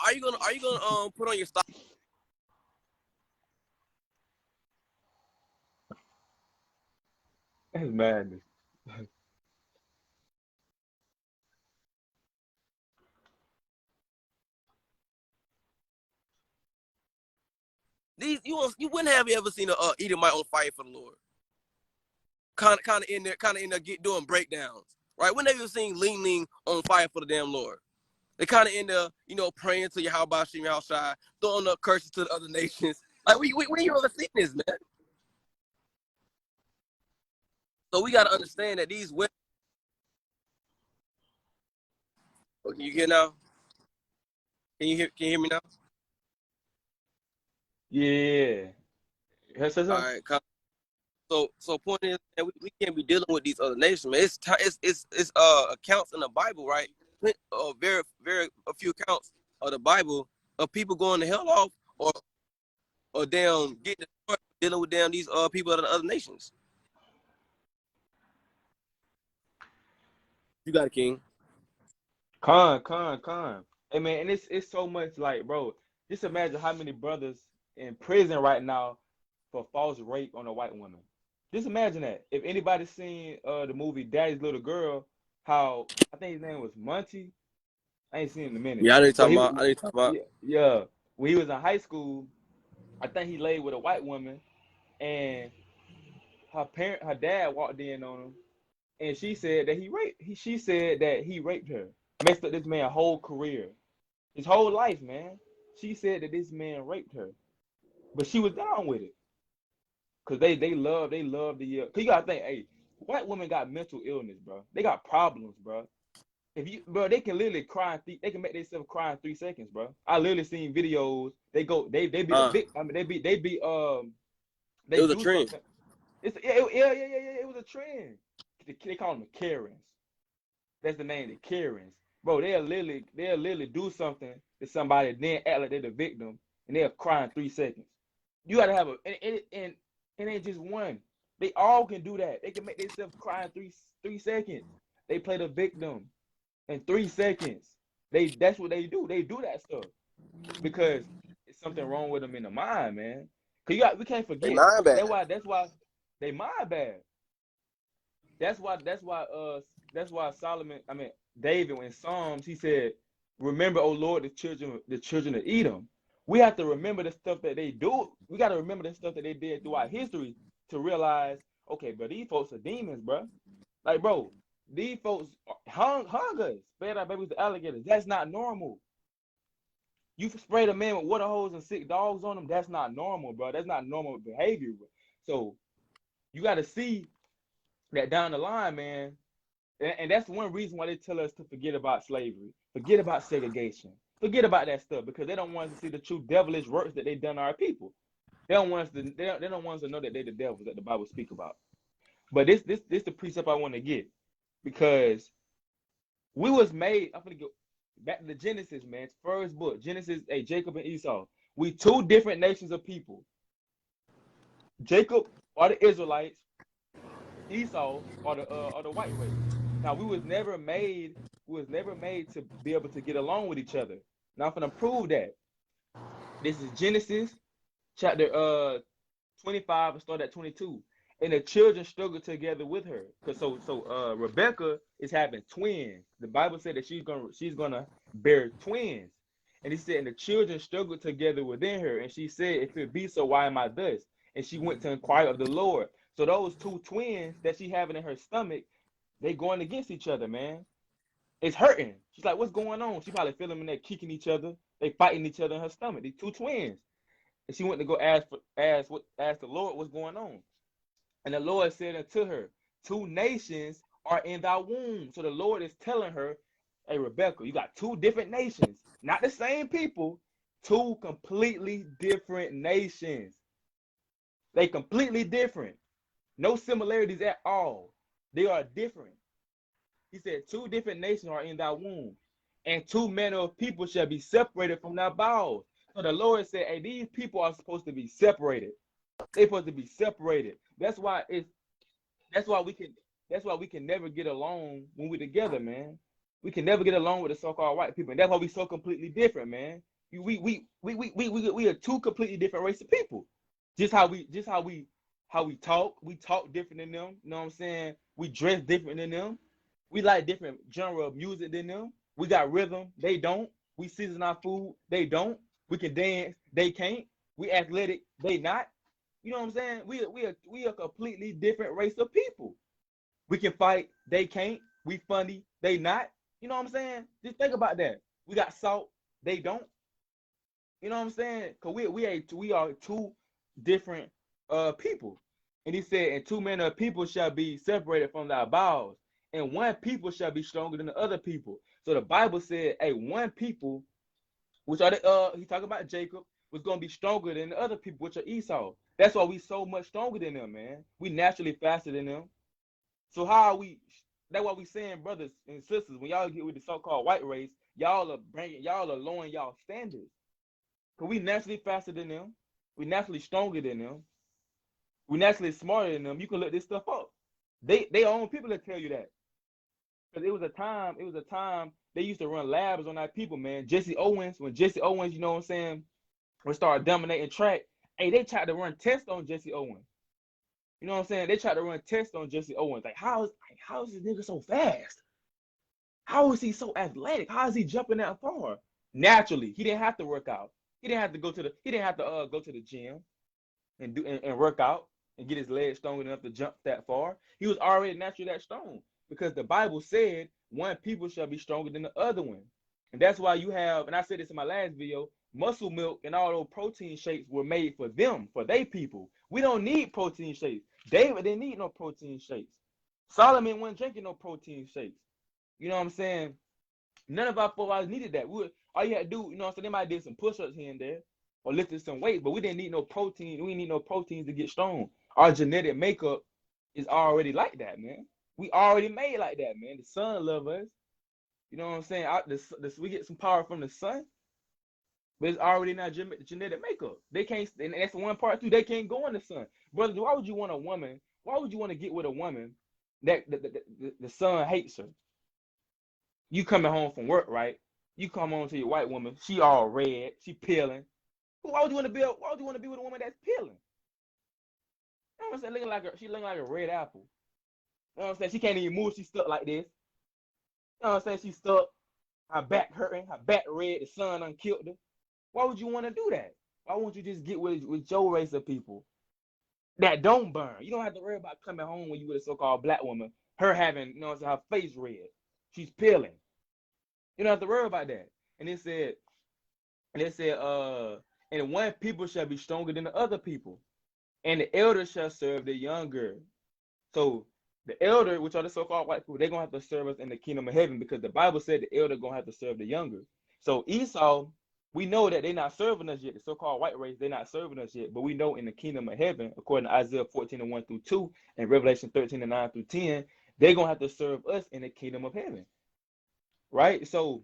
put on your stock? That's madness. These you wouldn't have ever seen a Edomite on fire for the Lord. Kind of in there doing breakdowns, right? When have you seen Ling on fire for the damn Lord? They kind of in there, praying to Yahweh Shem Yahushai, throwing up curses to the other nations. Like when you ever seen this, man? So we gotta understand that these women. Oh, can you hear now? Can you hear me now? Yeah. All right. So point is that we can't be dealing with these other nations, man. It's accounts in the Bible, right? A few accounts of the Bible of people going to hell off or damn getting dealing with damn these people of the other nations. You got it, King. Con. Hey man, and it's so much like, bro, just imagine how many brothers in prison right now for false rape on a white woman. Just imagine that. If anybody's seen the movie Daddy's Little Girl, how I think his name was Monty. I ain't seen him in a minute. Yeah, I know But he, you're talking about. yeah, yeah, when he was in high school, I think he laid with a white woman, and her dad walked in on him, and she said that she said that he raped her, messed up this man's whole career, his whole life, man. She said that this man raped her, but she was down with it, cause they love the. Cause you gotta think, hey, white women got mental illness, bro. They got problems, bro. If you, bro, they can literally cry. They can make themselves cry in 3 seconds, bro. I literally seen videos. They be the big. I mean, It they was a do trend. something. Yeah. It was a trend. They call them the Karens. That's the name, the Karens. Bro, they'll literally do something to somebody, then act like they're the victim, and they'll cry in 3 seconds. You gotta have and it ain't just one. They all can do that. They can make themselves cry in three seconds. They play the victim in 3 seconds. That's what they do. They do that stuff because it's something wrong with them in the mind, man. Cause we can't They forget. mind bad. That's why they mind bad. That's why Solomon, I mean David, in Psalms, he said, "Remember, O Lord, the children of Edom." We have to remember the stuff that they do. We got to remember the stuff that they did throughout history to realize, okay, bro, these folks are demons, bro. Like, bro, these folks hung us, fed our babies to alligators. That's not normal. You sprayed a man with water hose and sick dogs on him. That's not normal, bro. That's not normal behavior, bro. So you got to see that down the line, man. And that's one reason why they tell us to forget about slavery, forget about segregation, forget about that stuff, because they don't want us to see the true devilish works that they done to our people. They don't want us to. They don't want us to know that they're the devils that the Bible speak about. But this the precept I want to get, because we was made. I'm gonna go back to the Genesis, man. First book, Genesis. Hey, Jacob and Esau. We two different nations of people. Jacob are the Israelites. Esau are the white race. Now we was never made to be able to get along with each other. Now I'm gonna prove that. This is Genesis chapter 25 and start at 22. And the children struggled together with her. Cause Rebecca is having twins. The Bible said that she's gonna bear twins. And he said, and the children struggled together within her. And she said, if it be so, why am I thus? And she went to inquire of the Lord. So those two twins that she having in her stomach, they going against each other, man. It's hurting. She's like, what's going on? She probably feeling them, they're kicking each other. They fighting each other in her stomach. These two twins. And she went to go ask the Lord what's going on. And the Lord said unto her, two nations are in thy womb. So the Lord is telling her, hey, Rebecca, you got two different nations, not the same people, two completely different nations. They completely different. No similarities at all. They are different. He said, two different nations are in thy womb, and two manner of people shall be separated from thy bowels. So the Lord said, hey, these people are supposed to be separated. They're supposed to be separated. That's why we can never get along when we're together, man. We can never get along with the so-called white people. And that's why we so completely different, man. We are two completely different races of people. Just how we talk. We talk different than them. You know what I'm saying? We dress different than them. We like different genre of music than them. We got rhythm. They don't. We season our food. They don't. We can dance. They can't. We athletic. They not. You know what I'm saying? We a completely different race of people. We can fight. They can't. We funny. They not. You know what I'm saying? Just think about that. We got salt. They don't. You know what I'm saying? Cause we are two different people. And he said, and two men of people shall be separated from thy bowels, and one people shall be stronger than the other people. So the Bible said, hey, one people, which are he talking about Jacob, was gonna be stronger than the other people, which are Esau. That's why we so much stronger than them, man. We naturally faster than them. So how are we? That's why we saying, brothers and sisters, when y'all get with the so-called white race, y'all are lowering y'all standards. Cause we naturally faster than them, we naturally stronger than them, we naturally smarter than them. You can look this stuff up. They own people that tell you that. Cause it was a time they used to run labs on our people, man. When Jesse Owens, you know what I'm saying, would start dominating track. Hey, they tried to run tests on Jesse Owens. You know what I'm saying? They tried to run tests on Jesse Owens. Like, how is this nigga so fast? How is he so athletic? How is he jumping that far? Naturally, he didn't have to work out. He didn't have to go to the gym and work out and get his legs strong enough to jump that far. He was already naturally that strong because the Bible said one people shall be stronger than the other one. And that's why you have, and I said this in my last video, muscle milk and all those protein shakes were made for them, for they people. We don't need protein shakes. David didn't need no protein shakes. Solomon wasn't drinking no protein shakes. You know what I'm saying? None of our forefathers needed that. All you had to do, you know what I'm saying? They might did some push-ups here and there or lifted some weight, but we didn't need no protein. We didn't need no proteins to get strong. Our genetic makeup is already like that, man. We already made like that, man. The sun love us. You know what I'm saying? We get some power from the sun, but it's already not genetic makeup. They can't, and that's one part too. They can't go in the sun, brother. Why would you want a woman? Why would you want to get with a woman that the sun hates her? You coming home from work, right? You come home to your white woman. She all red. She peeling. Why would you want to be? Why would you want to be with a woman that's peeling? You know what I'm saying? She looking like a red apple. You know what I'm saying? She can't even move. She's stuck like this. You know what I'm saying? She's stuck. Her back hurting. Her back red. The sun done killed her. Why would you want to do that? Why won't you just get with your race of people that don't burn? You don't have to worry about coming home when you with a so-called black woman. Her having, you know what I'm saying, her face red. She's peeling. You don't have to worry about that. And it said, and one people shall be stronger than the other people, and the elder shall serve the younger. So the elder, which are the so-called white people, they're gonna have to serve us in the kingdom of heaven because the Bible said the elder gonna have to serve the younger. So Esau, we know that they're not serving us yet. The so-called white race, they're not serving us yet. But we know in the kingdom of heaven, according to Isaiah 14:1-2 and Revelation 13:9-10, they're gonna have to serve us in the kingdom of heaven, right? So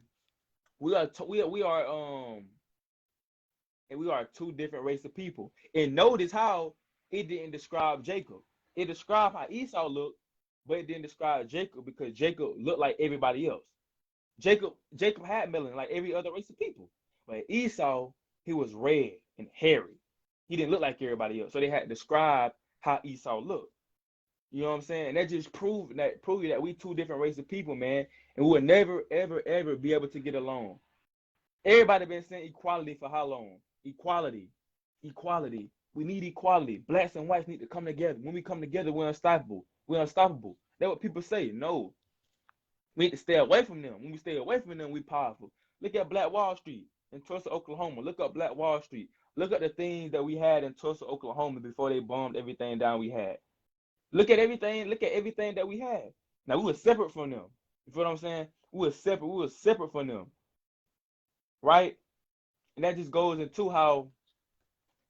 we are and we are two different races of people. And notice how it didn't describe Jacob. It described how Esau looked, but it didn't describe Jacob because Jacob looked like everybody else. Jacob had melanin like every other race of people. But Esau, he was red and hairy. He didn't look like everybody else. So they had to describe how Esau looked. You know what I'm saying? And that just proved that we two different races of people, man. And we will never, ever, ever be able to get along. Everybody been saying equality for how long? Equality. Equality. We need equality. Blacks and whites need to come together. When we come together, we're unstoppable. We're unstoppable. That's what people say. No. We need to stay away from them. When we stay away from them, we powerful. Look at Black Wall Street in Tulsa, Oklahoma. Look up Black Wall Street. Look at the things that we had in Tulsa, Oklahoma before they bombed everything down we had. Look at everything that we had. Now we were separate from them. You feel what I'm saying? We were separate from them. Right? And that just goes into how,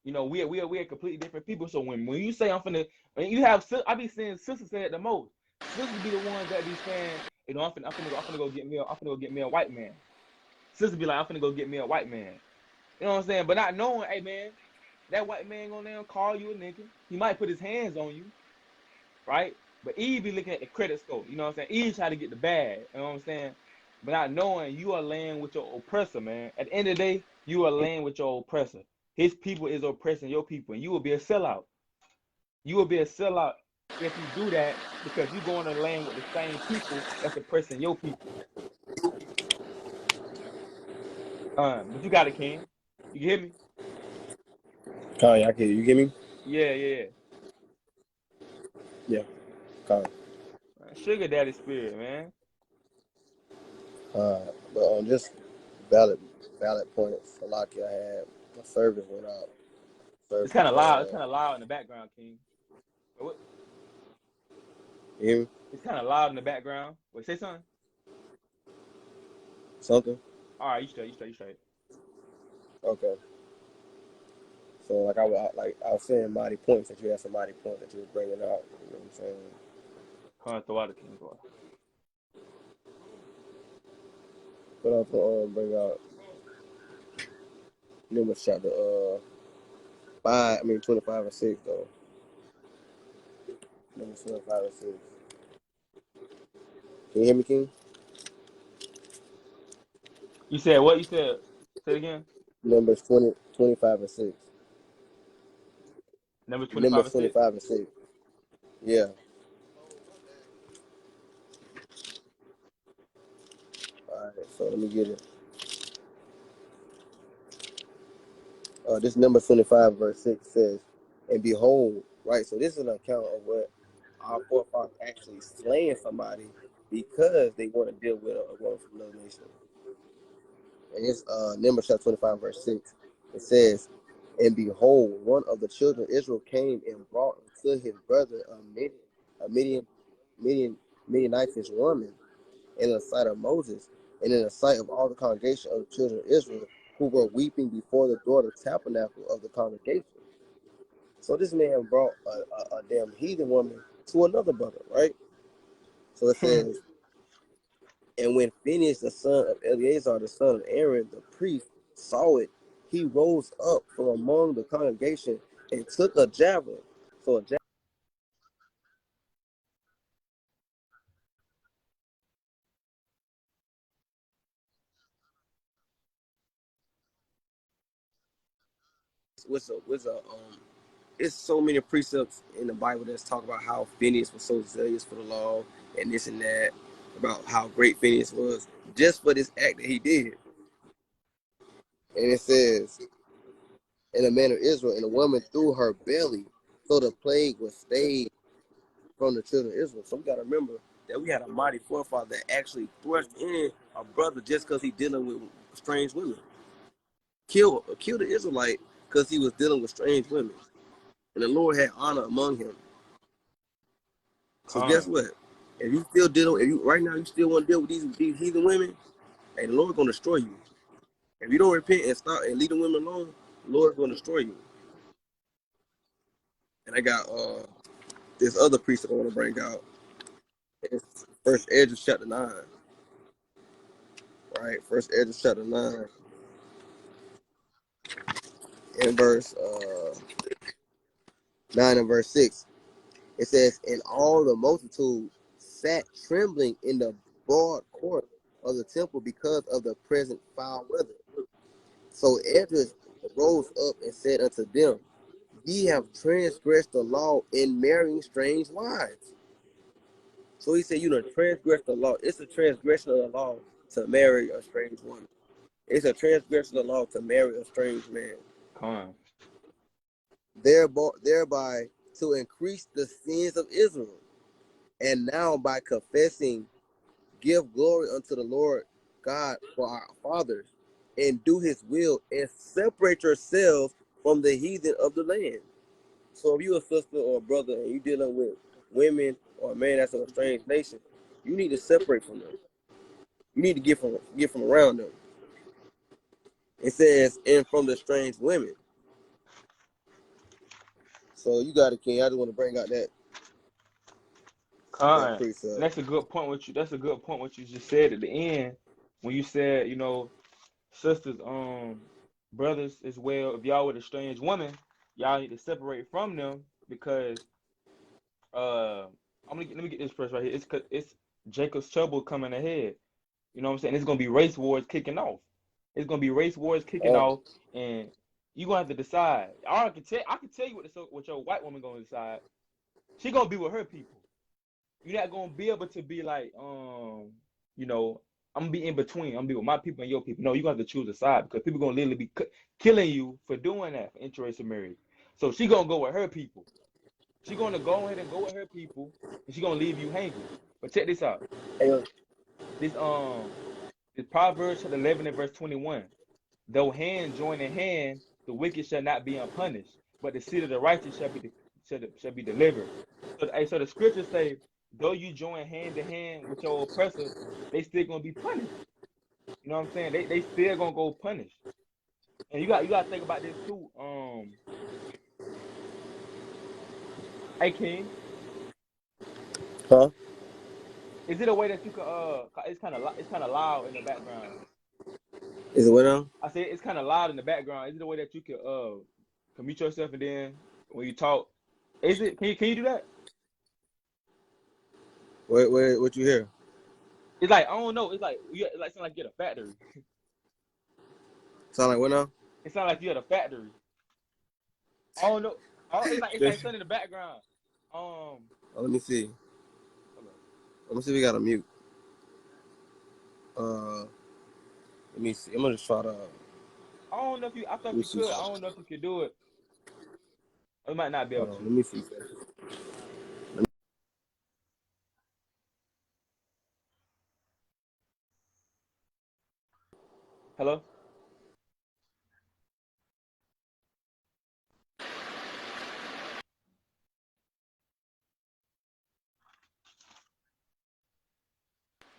we're completely different people. So when you say when you have, I be seeing sisters say it the most. Sisters be the ones that be saying, I'm finna go get me a white man. Sisters be like, I'm finna go get me a white man. You know what I'm saying? But not knowing, hey man, that white man gonna call you a nigga. He might put his hands on you, right? But Eve be looking at the credit score. You know what I'm saying? Eve try to get the bag. You know what I'm saying? But not knowing you are laying with your oppressor, man. At the end of the day, you are laying with your oppressor. His people is oppressing your people, and you will be a sellout. You will be a sellout if you do that because you're going to land with the same people that's oppressing your people. But you got it, King. You can hear me? Kanye, I can. You get me? Yeah. Yeah. Kanye. Sugar daddy spirit, man. But on just valid point, Salakia had my service went out. It's kind of loud. It's kind of loud in the background, King. What? You hear me? It's kind of loud in the background. Wait, say something. Something? All right, you straight. Okay. So like I was saying mighty points that you had some mighty points that you were bringing out. You know what I'm saying? 看多少的苹果？ But I'm gonna bring out Numbers chapter 25 and 6 though. Numbers 25 and 6. Can you hear me, King? You said what? You said say it again. Numbers 25 and 6. Number 25 Numbers and 6. 25 and 6. Yeah. All right. So let me get it. This number 25 verse 6 says, and behold, right? So this is an account of what our forefathers actually slaying somebody because they want to deal with a woman from another nation. And it's Numbers chapter 25 verse 6. It says, and behold, one of the children of Israel came and brought to his brother a Midianitish woman in the sight of Moses and in the sight of all the congregation of the children of Israel, who were weeping before the door of the tabernacle of the congregation. So this man brought a damn heathen woman to another brother, right? So it says, and when Phinehas, the son of Eleazar, the son of Aaron, the priest, saw it, he rose up from among the congregation and took a javelin. So a javelin was a it's so many precepts in the Bible that's talk about how Phinehas was so zealous for the law and this and that, about how great Phinehas was just for this act that he did. And it says, in the man of Israel, and the woman threw her belly, so the plague was stayed from the children of Israel. So we got to remember that we had a mighty forefather that actually thrust in a brother just because he dealing with strange women. Killed the Israelite because he was dealing with strange women. And the Lord had honor among him. So guess Con. what? If you still dealing, if you right now you still want to deal with these heathen women, hey, the Lord's gonna destroy you. If you don't repent and stop and leave the women alone, the Lord's gonna destroy you. And I got this other priest that I want to bring out. It's First Ezra chapter 9. Right? First Ezra chapter 9 and verse 9 and verse 6. It says, and all the multitude sat trembling in the broad court of the temple because of the present foul weather. So Ezra rose up and said unto them, ye have transgressed the law in marrying strange wives. So he said, you know, transgress the law. It's a transgression of the law to marry a strange woman. It's a transgression of the law to marry a strange man. Con. Thereby to increase the sins of Israel. And now by confessing, give glory unto the Lord God for our fathers, and do his will, and separate yourselves from the heathen of the land. So if you're a sister or a brother and you're dealing with women or a man that's of a strange nation, you need to separate from them. You need to get from around them. It says, and from the strange women. So you got it, King. I just want to bring out that Con. precept. And that's a good point what you that's a good point what you just said at the end when you said, sisters, brothers as well, if y'all with a strange woman, y'all need to separate from them because let me get this first right here. It's Jacob's trouble coming ahead. You know what I'm saying? It's gonna be race wars kicking off. It's gonna be race wars kicking Oh, off, and you gonna have to decide. I can tell you what your white woman gonna decide. She gonna be with her people. You're not gonna be able to be like, you know, I'm gonna be in between. I'm gonna be with my people and your people. No, you're gonna have to choose a side because people gonna literally be killing you for doing that for interracial marriage. So she gonna go with her people. She gonna go ahead and go with her people, and she gonna leave you hanging. But check this out. hey, This this Proverbs chapter 11 and verse 21. Though hand join in hand, the wicked shall not be unpunished, but the seed of the righteous shall be delivered. So the scriptures say, though you join hand to hand with your oppressor, they still gonna be punished. You know what I'm saying? They still gonna go punished. And you got to think about this too. Hey King, huh? is it a way that you could it's kind of loud in the background? Is it what now? I said it's kind of loud in the background. Is it a way that you can mute yourself and then when you talk, is it? Can you do that? What you hear? It's like I don't know. It's like it like sound like you're at a factory. Sound like what now? It sounds like you're at a factory. I don't know. Oh, it's like something in the background. Let me see. Hold up. Let me see if we got a mute. Uh, let me see. I'm gonna just try to. I don't know if you. I Let thought me you see. could. I don't know if you could do it. Or you might not be able Hold on. to. Let me see. Hello.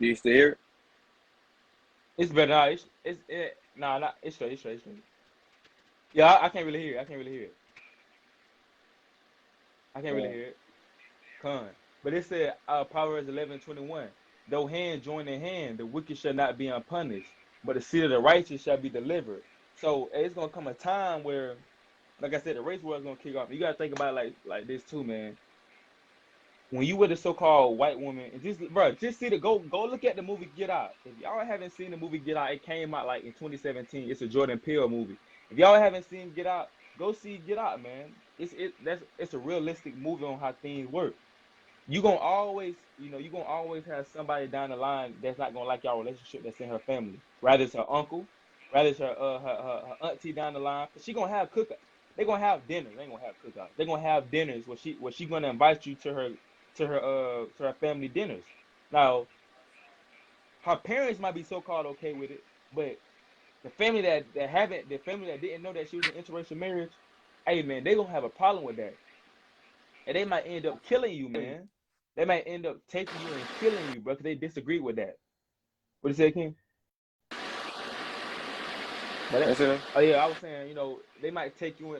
Do you still hear it? It's better now. Nah, not it's straight. It's straight. It's straight. Yeah, I can't really hear it. I can't really hear it. I can't really Yeah. hear it. Con. But it said Proverbs 11:21. Though hand join in hand, the wicked shall not be unpunished, but the seed of the righteous shall be delivered. So it's gonna come a time where, like I said, the race war is gonna kick off. You gotta think about it like this too, man. When you with a so-called white woman, and just bro, just see the go look at the movie Get Out. If y'all haven't seen the movie Get Out, it came out like in 2017. It's a Jordan Peele movie. If y'all haven't seen Get Out, go see Get Out, man. It's a realistic movie on how things work. You gonna always, you gonna always have somebody down the line that's not gonna like y'all relationship that's in her family. Rather it's her uncle, rather it's her auntie down the line. Cause she gonna have cook. They gonna have dinners. They ain't gonna have cookouts. They gonna have dinners where she gonna invite you to her family dinners. Now her parents might be so called okay with it, but the family that didn't know that she was in interracial marriage, hey man, they gonna have a problem with that, and they might end up killing you, man. They might end up taking you and killing you, bro, because they disagree with that. What you say, King? But That's it. oh yeah, I was saying, they might take you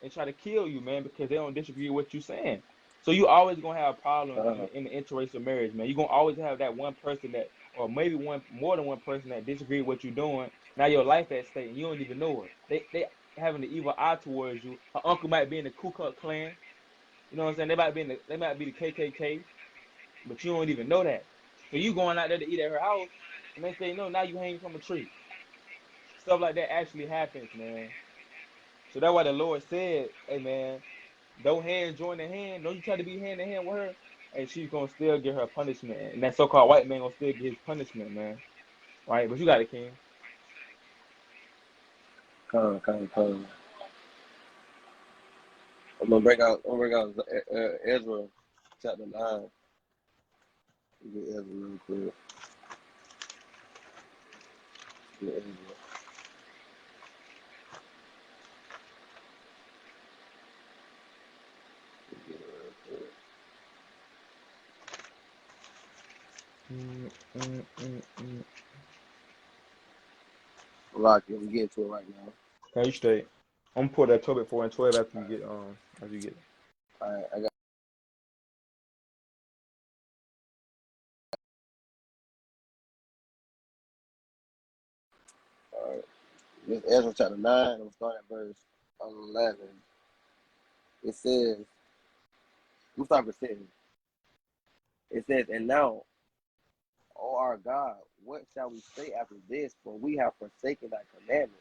and try to kill you, man, because they don't disagree with what you're saying. So you always gonna have a problem in Uh, in the interracial marriage, man. You're gonna always have that one person that, or maybe more than one person that disagree with what you're doing. Now your life at stake, and you don't even know it. They having the evil eye towards you. Her uncle might be in the Ku Klux Klan. You know what I'm saying? They might be the KKK, but you don't even know that. So you going out there to eat at her house, and they say no. Now you hanging from a tree. Stuff like that actually happens, man. So that's why the Lord said, "Hey, man, don't hand join the hand. Don't you try to be hand in hand with her, and she's gonna still get her punishment. And that so-called white man gonna still get his punishment, man. Right? But you got it, King. come. I'm gonna break out Ezra chapter 9. Get Ezra real quick. Get Ezra. Get it real quick. Mm, mm, mm, mm. Rock it. We get into it right now. Okay, you straight. I'm gonna pull that Tobit 4 and 12 after you get it. All right, I got. All right. This Ezra chapter 9. I'm starting at verse 11. It says, we start with 7. It says, and now, O our God, what shall we say after this? For we have forsaken thy commandments,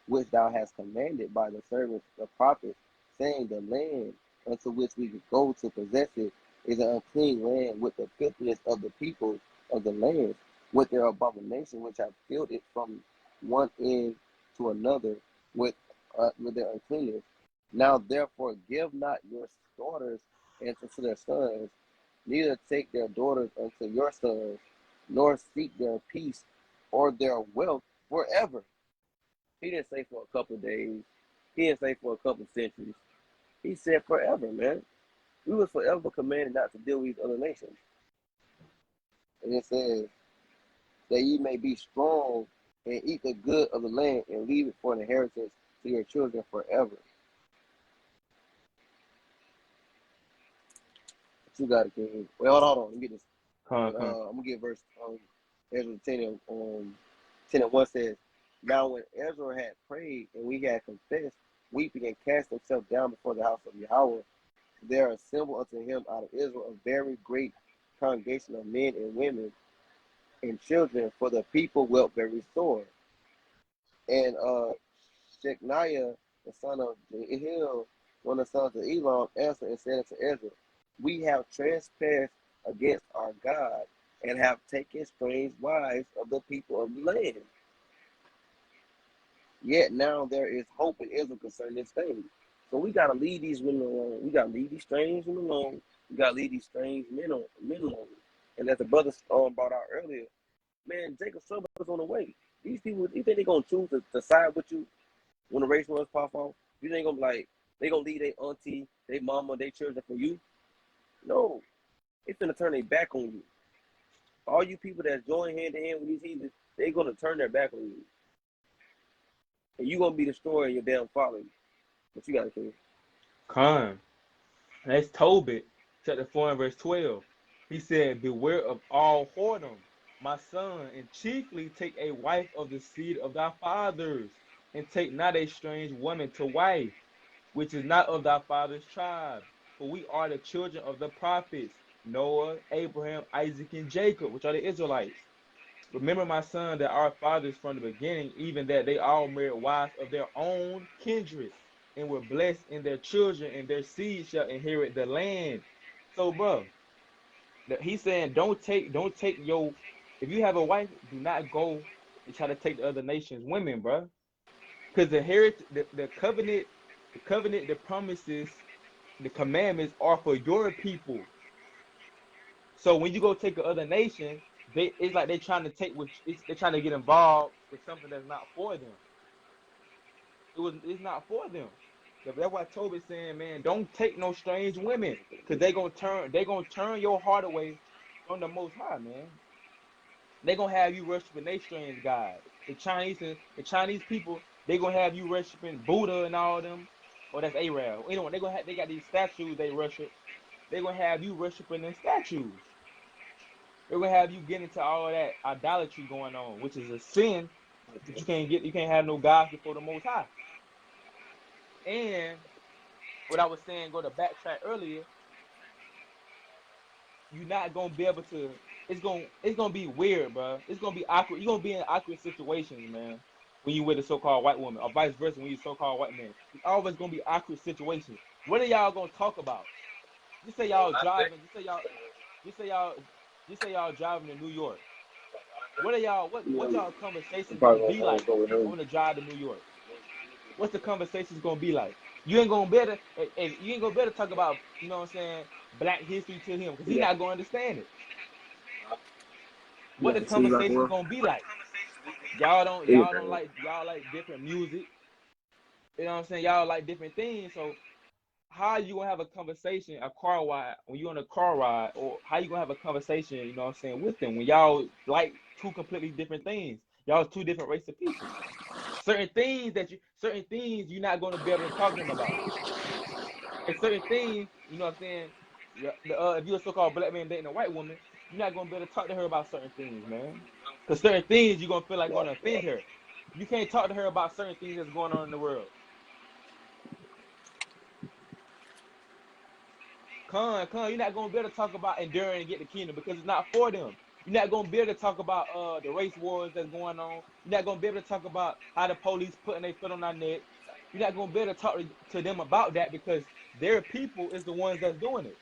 which thou hast commanded by the servants the prophets, saying, the land unto which we go to possess it is an unclean land with the filthiness of the peoples of the land, with their abomination which have filled it from one end to another with their uncleanness. Now therefore give not your daughters unto their sons, neither take their daughters unto your sons, nor seek their peace or their wealth forever. He didn't say for a couple of days. He didn't say for a couple of centuries. He said forever, man. We was forever commanded not to deal with these other nations. And it says that ye may be strong and eat the good of the land and leave it for an inheritance to your children forever. But you got it, King. Wait, hold on. Let me get this. Come, come. I'm gonna get verse Ezra 10 and 1 says, Now, when Ezra had prayed and we had confessed, weeping and cast himself down before the house of Yahweh, there assembled unto him out of Israel a very great congregation of men and women and children, for the people wept very sore. And Shechaniah, the son of Jehiel, one of the sons of Elam, answered and said unto Ezra, we have trespassed against our God and have taken strange wives of the people of the land. Yet now there is hope in Israel concerning this thing. So we gotta leave these women alone. We gotta leave these strange women alone. We gotta leave these strange men alone. And as the brother brought out earlier, man, Jacob's trouble is on the way. These people, you think they're gonna choose to side with you when the race wars pop off? You think gonna be like they gonna leave their auntie, their mama, their children for you? No, they finna turn their back on you. All you people that join hand in hand with these heathens, they gonna turn their back on you. And you gonna be destroying your damn father. What you gotta say? Con. That's Tobit, chapter 4 and verse 12. He said, beware of all whoredom, my son, and chiefly take a wife of the seed of thy fathers, and take not a strange woman to wife, which is not of thy father's tribe. For we are the children of the prophets, Noah, Abraham, Isaac, and Jacob, which are the Israelites. Remember, my son, that our fathers from the beginning, even that they all married wives of their own kindred, and were blessed in their children, and their seed shall inherit the land. So, bro, he's saying, don't take your, if you have a wife, do not go and try to take the other nation's women, bro. Because the covenant, the promises, the commandments are for your people. So when you go take the other nation, it's like they're trying to they're trying to get involved with something that's not for them. It's not for them. That's why Tobit saying, man, don't take no strange women, because they gonna turn your heart away from the Most High, man. They gonna have you worshiping their strange God. The Chinese people, they gonna have you worshiping Buddha and all of them. Or that's Arab. Anyway, they got these statues they worship. They gonna have you worshiping them statues. They're gonna have you get into all that idolatry going on, which is a sin. But you can't have no gods before the Most High. And what I was saying, go to backtrack earlier, you're not gonna be able to. It's gonna be weird, bro. It's gonna be awkward. You're gonna be in awkward situations, man. When you with a so-called white woman, or vice versa, when you so-called white man, it's always gonna be awkward situations. What are y'all gonna talk about? Just say y'all driving. Just say y'all. Just say y'all driving to New York. What are y'all? What y'all conversations gonna be like on the drive to New York? What's the conversations gonna be like? You ain't gonna better. You ain't gonna better talk about, you know what I'm saying, Black history to him, because he's not gonna understand it. What the conversation's gonna be like? Y'all like different music. You know what I'm saying? Y'all like different things. So how you gonna have a conversation, a car ride, when you're on a car ride, or how you gonna have a conversation, you know what I'm saying, with them when y'all like two completely different things? Y'all two different race of people. Certain things you're not gonna be able to talk to them about. And certain things, you know what I'm saying? If you're a so-called black man dating a white woman, you're not gonna be able to talk to her about certain things, man. Because certain things you're gonna feel like gonna offend her. You can't talk to her about certain things that's going on in the world. You're not gonna be able to talk about enduring and get the kingdom, because it's not for them. You're not gonna be able to talk about the race wars that's going on. You're not gonna be able to talk about how the police putting their foot on our neck. You're not gonna be able to talk to them about that, because their people is the ones that's doing it.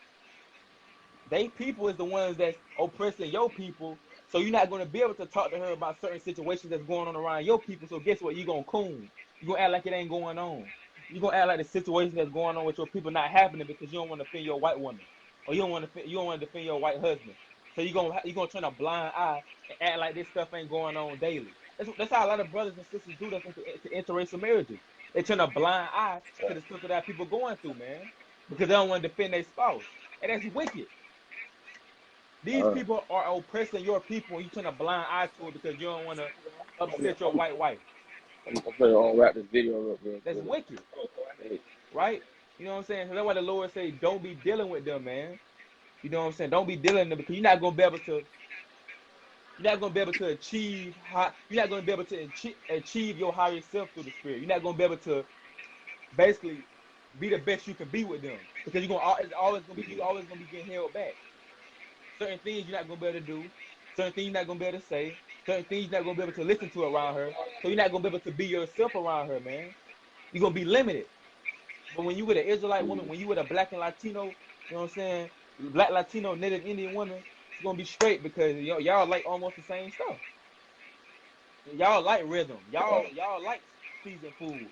They people is the ones that's oppressing your people. So you're not gonna be able to talk to her about certain situations that's going on around your people. So guess what? You're gonna coon. You're gonna act like it ain't going on. You're gonna act like the situation that's going on with your people not happening, because you don't want to offend your white woman, or you don't want to defend your white husband. So you're gonna turn a blind eye and act like this stuff ain't going on daily. That's how a lot of brothers and sisters do that to interracial marriages. They turn a blind eye to the stuff that people going through, man, because they don't want to defend their spouse, and that's wicked. These people are oppressing your people, and you turn a blind eye to it because you don't want to upset your white wife. I'm gonna unwrap this video up real That's quick. wicked, right? You know what I'm saying? So that's why the Lord say, don't be dealing with them, man. You know what I'm saying? Don't be dealing with them, because you're not gonna be able to. You're not gonna be able to achieve high. You're not gonna be able to achieve your higher self through the spirit. You're not gonna be able to basically be the best you can be with them because it's always gonna be you always gonna be getting held back. Certain things you're not gonna be able to do. Certain things you're not gonna be able to say. Certain things you're not gonna be able to listen to around her. So you're not gonna be able to be yourself around her, man. You're gonna be limited. But when you with an Israelite woman, when you with a black and Latino, you know what I'm saying? Black, Latino, Native Indian woman, it's gonna be straight because y'all like almost the same stuff. Y'all like rhythm. Y'all like seasoned food.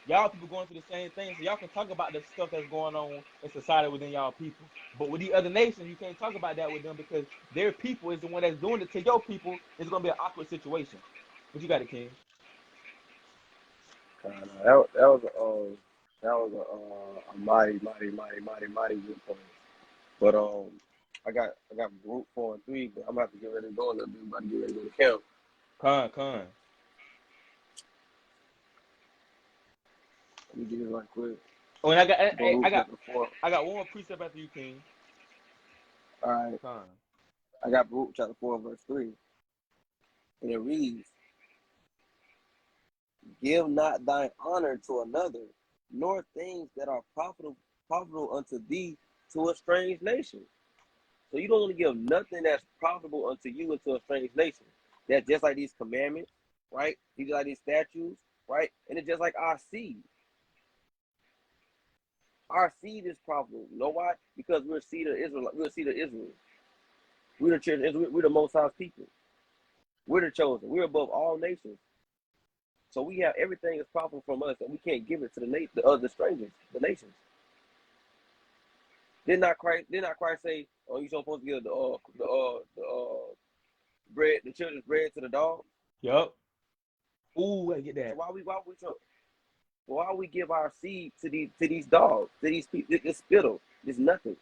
Y'all people going through the same thing, so y'all can talk about the stuff that's going on in society within y'all people. But with the other nations, you can't talk about that with them because their people is the one that's doing it to your people. It's gonna be an awkward situation. What you got, it, King? That was a mighty good point. But I got group 4 and 3, but I'm gonna have to get ready to go a little bit. I'm about to get ready to go to camp. Con. Let me get it right quick. Oh, and Baruch chapter 4. I got one more precept after you, King. All right, Con. I got Baruch chapter 4 verse 3, and it reads, "Give not thine honor to another, nor things that are profitable unto thee to a strange nation." So you don't want to give nothing that's profitable unto you into a strange nation. That's just like these commandments, right? These are like these statutes, right? And it's just like our seed. Our seed is profitable. You know why? Because we're a seed of Israel. We're a seed of Israel. We're the children. We're the Most High's people. We're the chosen. We're above all nations. So we have everything that's profitable from us, and we can't give it to the other strangers, the nations. Did not Christ say, "Oh, you supposed to give the bread, the children's bread to the dogs"? Yup. Ooh, I get So that. why we give our seed to these dogs, to these people, this spittle, this nothing?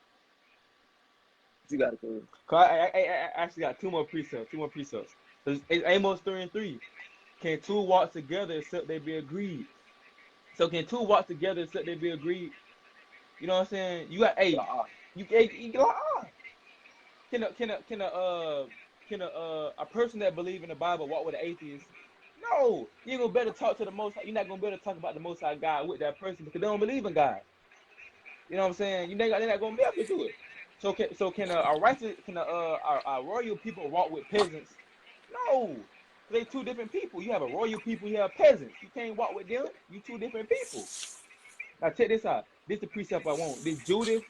You got to do. I actually got two more precepts. It's Amos 3:3. Can two walk together except they be agreed? So can two walk together except they be agreed? You know what I'm saying? You got you got can a person that believe in the Bible walk with an atheist? No, you gonna better talk to the Most High. You're not gonna better talk about the Most High God with that person because they don't believe in God. You know what I'm saying? They're not gonna be able to do it. Can a righteous can a royal people walk with peasants? No, they two different people. You have a royal people, you have peasants. You can't walk with them. You two different people. Now check this out. This the precept I want. This Judith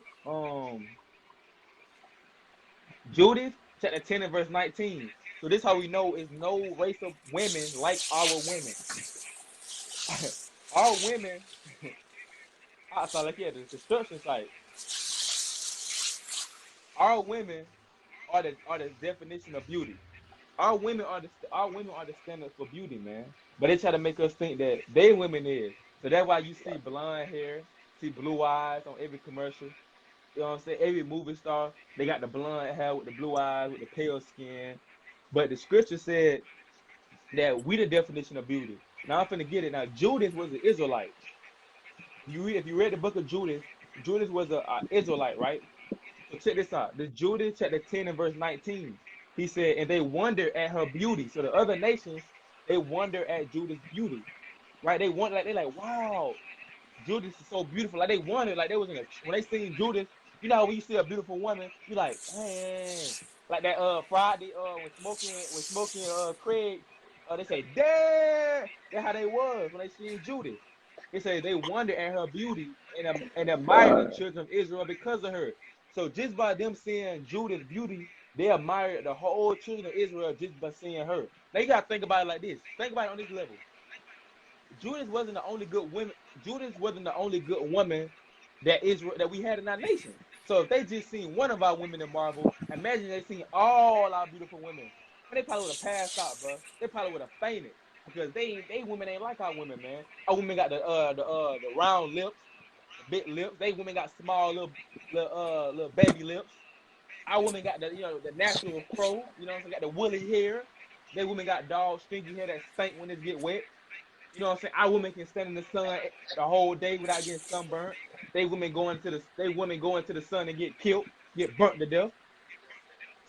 chapter 10 and verse 19. So this how we know is no race of women like our women. Our women, I sound like the construction site. Our women are the definition of beauty. Our women are the standard for beauty, man. But they try to make us think that they women is. So that's why you see blonde hair, see blue eyes on every commercial. You know what I'm saying? Every movie star, they got the blonde hair with the blue eyes, with the pale skin. But the scripture said that we the definition of beauty. Now I'm finna get it. Now Judas was an Israelite. If you read the book of Judas, Judas was a Israelite, right? So check this out. The Judas chapter 10 and verse 19. He said, and they wonder at her beauty. So the other nations, they wonder at Judas' beauty. Right? They like, wow, Judas is so beautiful. Like they wondered, like they was when they seen Judas, you know how when you see a beautiful woman, you like, man, like that Friday when smoking Craig, they say, damn, that's how they was when they seen Judas. They say they wonder at her beauty and admire the children of Israel because of her. So just by them seeing Judas' beauty, they admire the whole children of Israel just by seeing her. Now you gotta think about it like this. Think about it on this level. Judas wasn't the only good woman. Judas wasn't the only good woman that we had in our nation. So if they just seen one of our women in Marvel, imagine they seen all our beautiful women. They probably would have passed out, bro. They probably would have fainted because they women ain't like our women, man. Our women got the round lips, the big lips. They women got small little baby lips. Our women got the natural fro. You know what I'm saying? Got the woolly hair. They women got dog stinky hair that stink when it get wet. You know what I'm saying? Our women can stand in the sun the whole day without getting sunburnt. They women go into the sun and get killed, get burnt to death.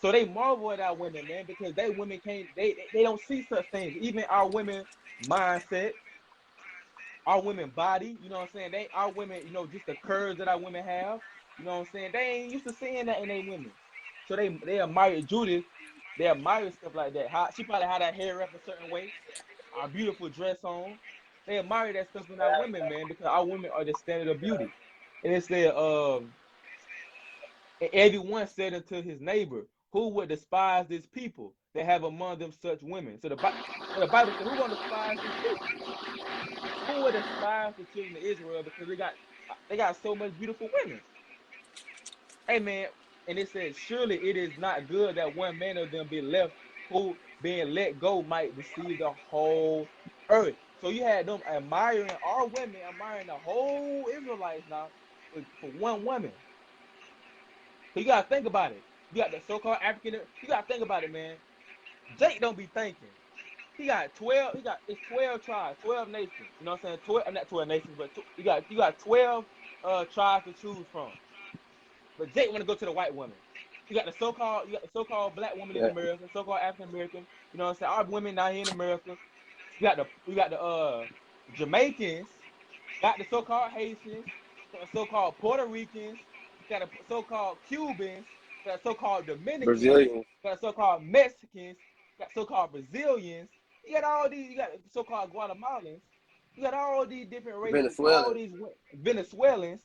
So they marvel at our women, man, because they women can't they don't see such things. Even our women mindset, our women body, you know what I'm saying? They our women, just the curves that our women have, you know what I'm saying? They ain't used to seeing that in their women. So they admire Judith, they admire stuff like that. How she probably had her hair up a certain way, our beautiful dress on. They admire that stuff in our women, man, because our women are the standard of beauty. And it said, and everyone said unto his neighbor, who would despise this people that have among them such women? So the Bible said, who gonna despise this people? Who would despise the children of Israel because they got so much beautiful women? Hey man, and it says, surely it is not good that one man of them be left, who being let go might deceive the whole earth. So you had them admiring our women, admiring the whole Israelites now for one woman. So you gotta think about it. You got the so-called African. You gotta think about it, man. Jake don't be thinking. He got 12. It's 12 tribes, 12 nations. You know what I'm saying? 12, not 12 nations, but you got 12 tribes to choose from. But Jake want to go to the white woman. You got the so-called black woman in Yeah. America, so-called African American. You know what I'm saying? Our women now here in America. You got the Jamaicans, got the so-called Haitians, got the so-called Puerto Ricans, got the so-called Cubans, got the so-called Dominicans, Brazilians, got the so-called Mexicans, got so-called Brazilians. You got all these. You got so-called Guatemalans. You got all these different races. All Venezuelans. these Venezuelans.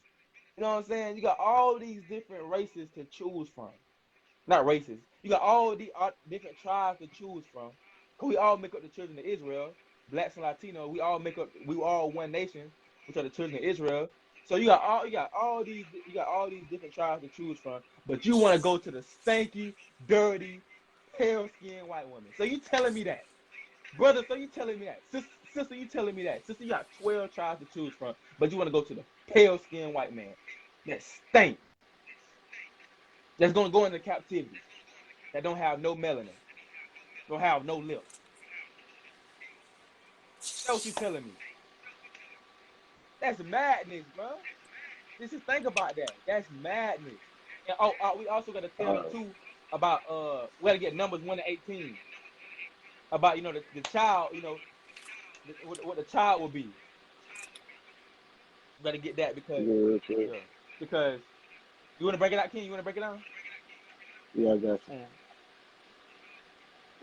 You know what I'm saying? You got all these different races to choose from. Not races. You got all these different tribes to choose from. Cause we all make up the children of Israel. Blacks and Latino, we all one nation, which are the children of Israel. So you got all these different tribes to choose from, but you want to go to the stanky, dirty, pale skinned white woman. So you telling me that, brother? So you telling me that, sister? You telling me that, sister? You got 12 tribes to choose from, but you want to go to the pale skinned white man that stink, that's gonna go into captivity, that don't have no melanin, don't have no lips. That's what you telling me. That's madness, bro. Just think about that. That's madness. And we also got to tell Uh, them too about we got to get numbers 1 to 18 about the child, what the child will be. We got to get that because yeah, yeah, yeah, because you want to break it out, King. You want to break it down? yeah, I got you. Mm.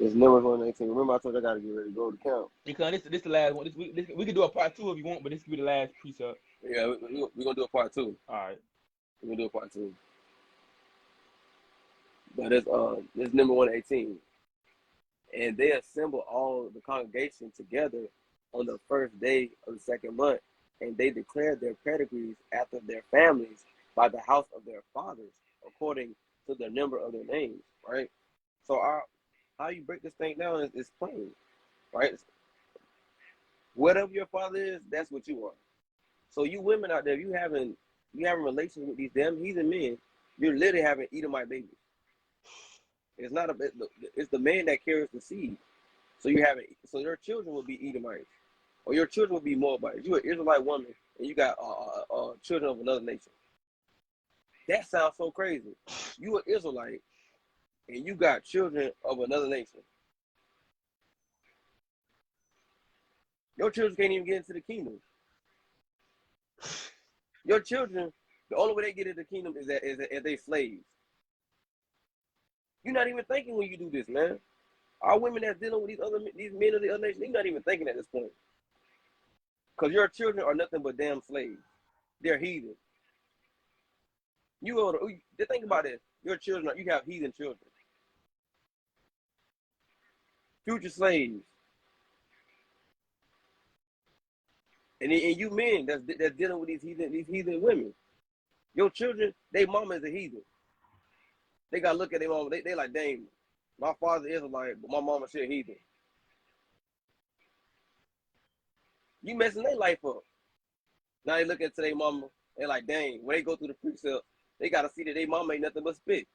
It's number 118. Remember, I told you I gotta get ready to go to count. Because this the last one. We can do a part two if you want, but this could be the last precept. Yeah, we're gonna do a part two. All right. We're gonna do a part two. But it's number 118. And they assemble all the congregation together on the first day of the second month, and they declared their pedigrees after their families by the house of their fathers, according to the number of their names, right? So how you break this thing down is plain, right? Whatever your father is, that's what you are. So you women out there, you having relations with these damn heathen men, you're literally having Edomite babies. It's not it's the man that carries the seed. So your children will be Edomites, or your children will be Moabites. You're an Israelite woman, and you got children of another nation. That sounds so crazy. You an Israelite, and you got children of another nation. Your children can't even get into the kingdom. Your children, the only way they get into the kingdom is that they slaves. You're not even thinking when you do this, man. Our women that's dealing with these men of the other nation, they're not even thinking at this point. Because your children are nothing but damn slaves. They're heathen. Think about it. Your children, you have heathen children. Future slaves. And you men that's dealing with these heathen women. Your children, their mama is a heathen. They gotta look at their mama. They like, dang, my father is Israelite, but my mama still heathen. You messing their life up. Now they look at their mama, they like, dang, when they go through the precept, they gotta see that their mama ain't nothing but spit.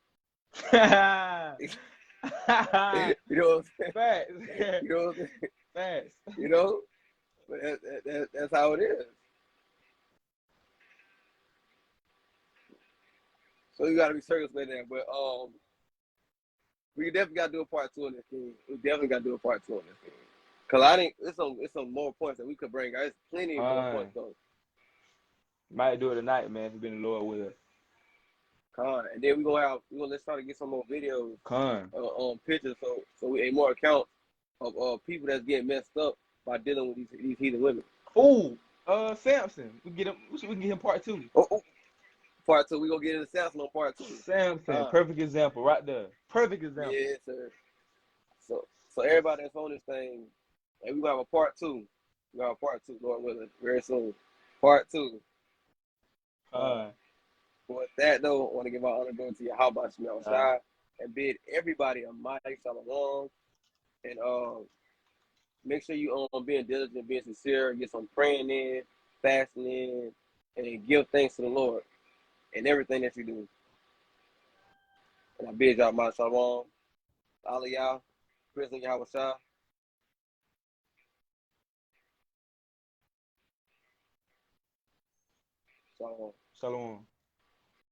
You know what I'm saying? Facts. You know what I'm saying? Facts. You know? But that's how it is. So you gotta be circumspect there. But We definitely got to do a part 2 on this thing. We definitely got to do a part 2 on this thing. Cause I think it's some more points that we could bring. There's plenty more points Con. though. Might do it tonight, man, if you've been the Lord with us. And then let's try to get some more videos, Con. pictures, so we ain't more accounts of people that's getting messed up by dealing with these heathen women. Ooh, Samson. We can get him part 2. Oh, part 2. We gonna get into Samson on part 2. Samson, perfect example right there. Perfect example. Yes, sir. So everybody that's on this thing, and we gonna have a part 2. We gonna have a part 2, Lord willing, very soon. Part 2. With that though, I want to give our honor to Yahweh Shemel Shai and bid everybody a mighty shalom. And make sure you being diligent, being sincere, get some praying in, fasting in, and give thanks to the Lord in everything that you do. And I bid y'all my shalom. Aliyah, President Yahweh Shai. Shalom. Shalom.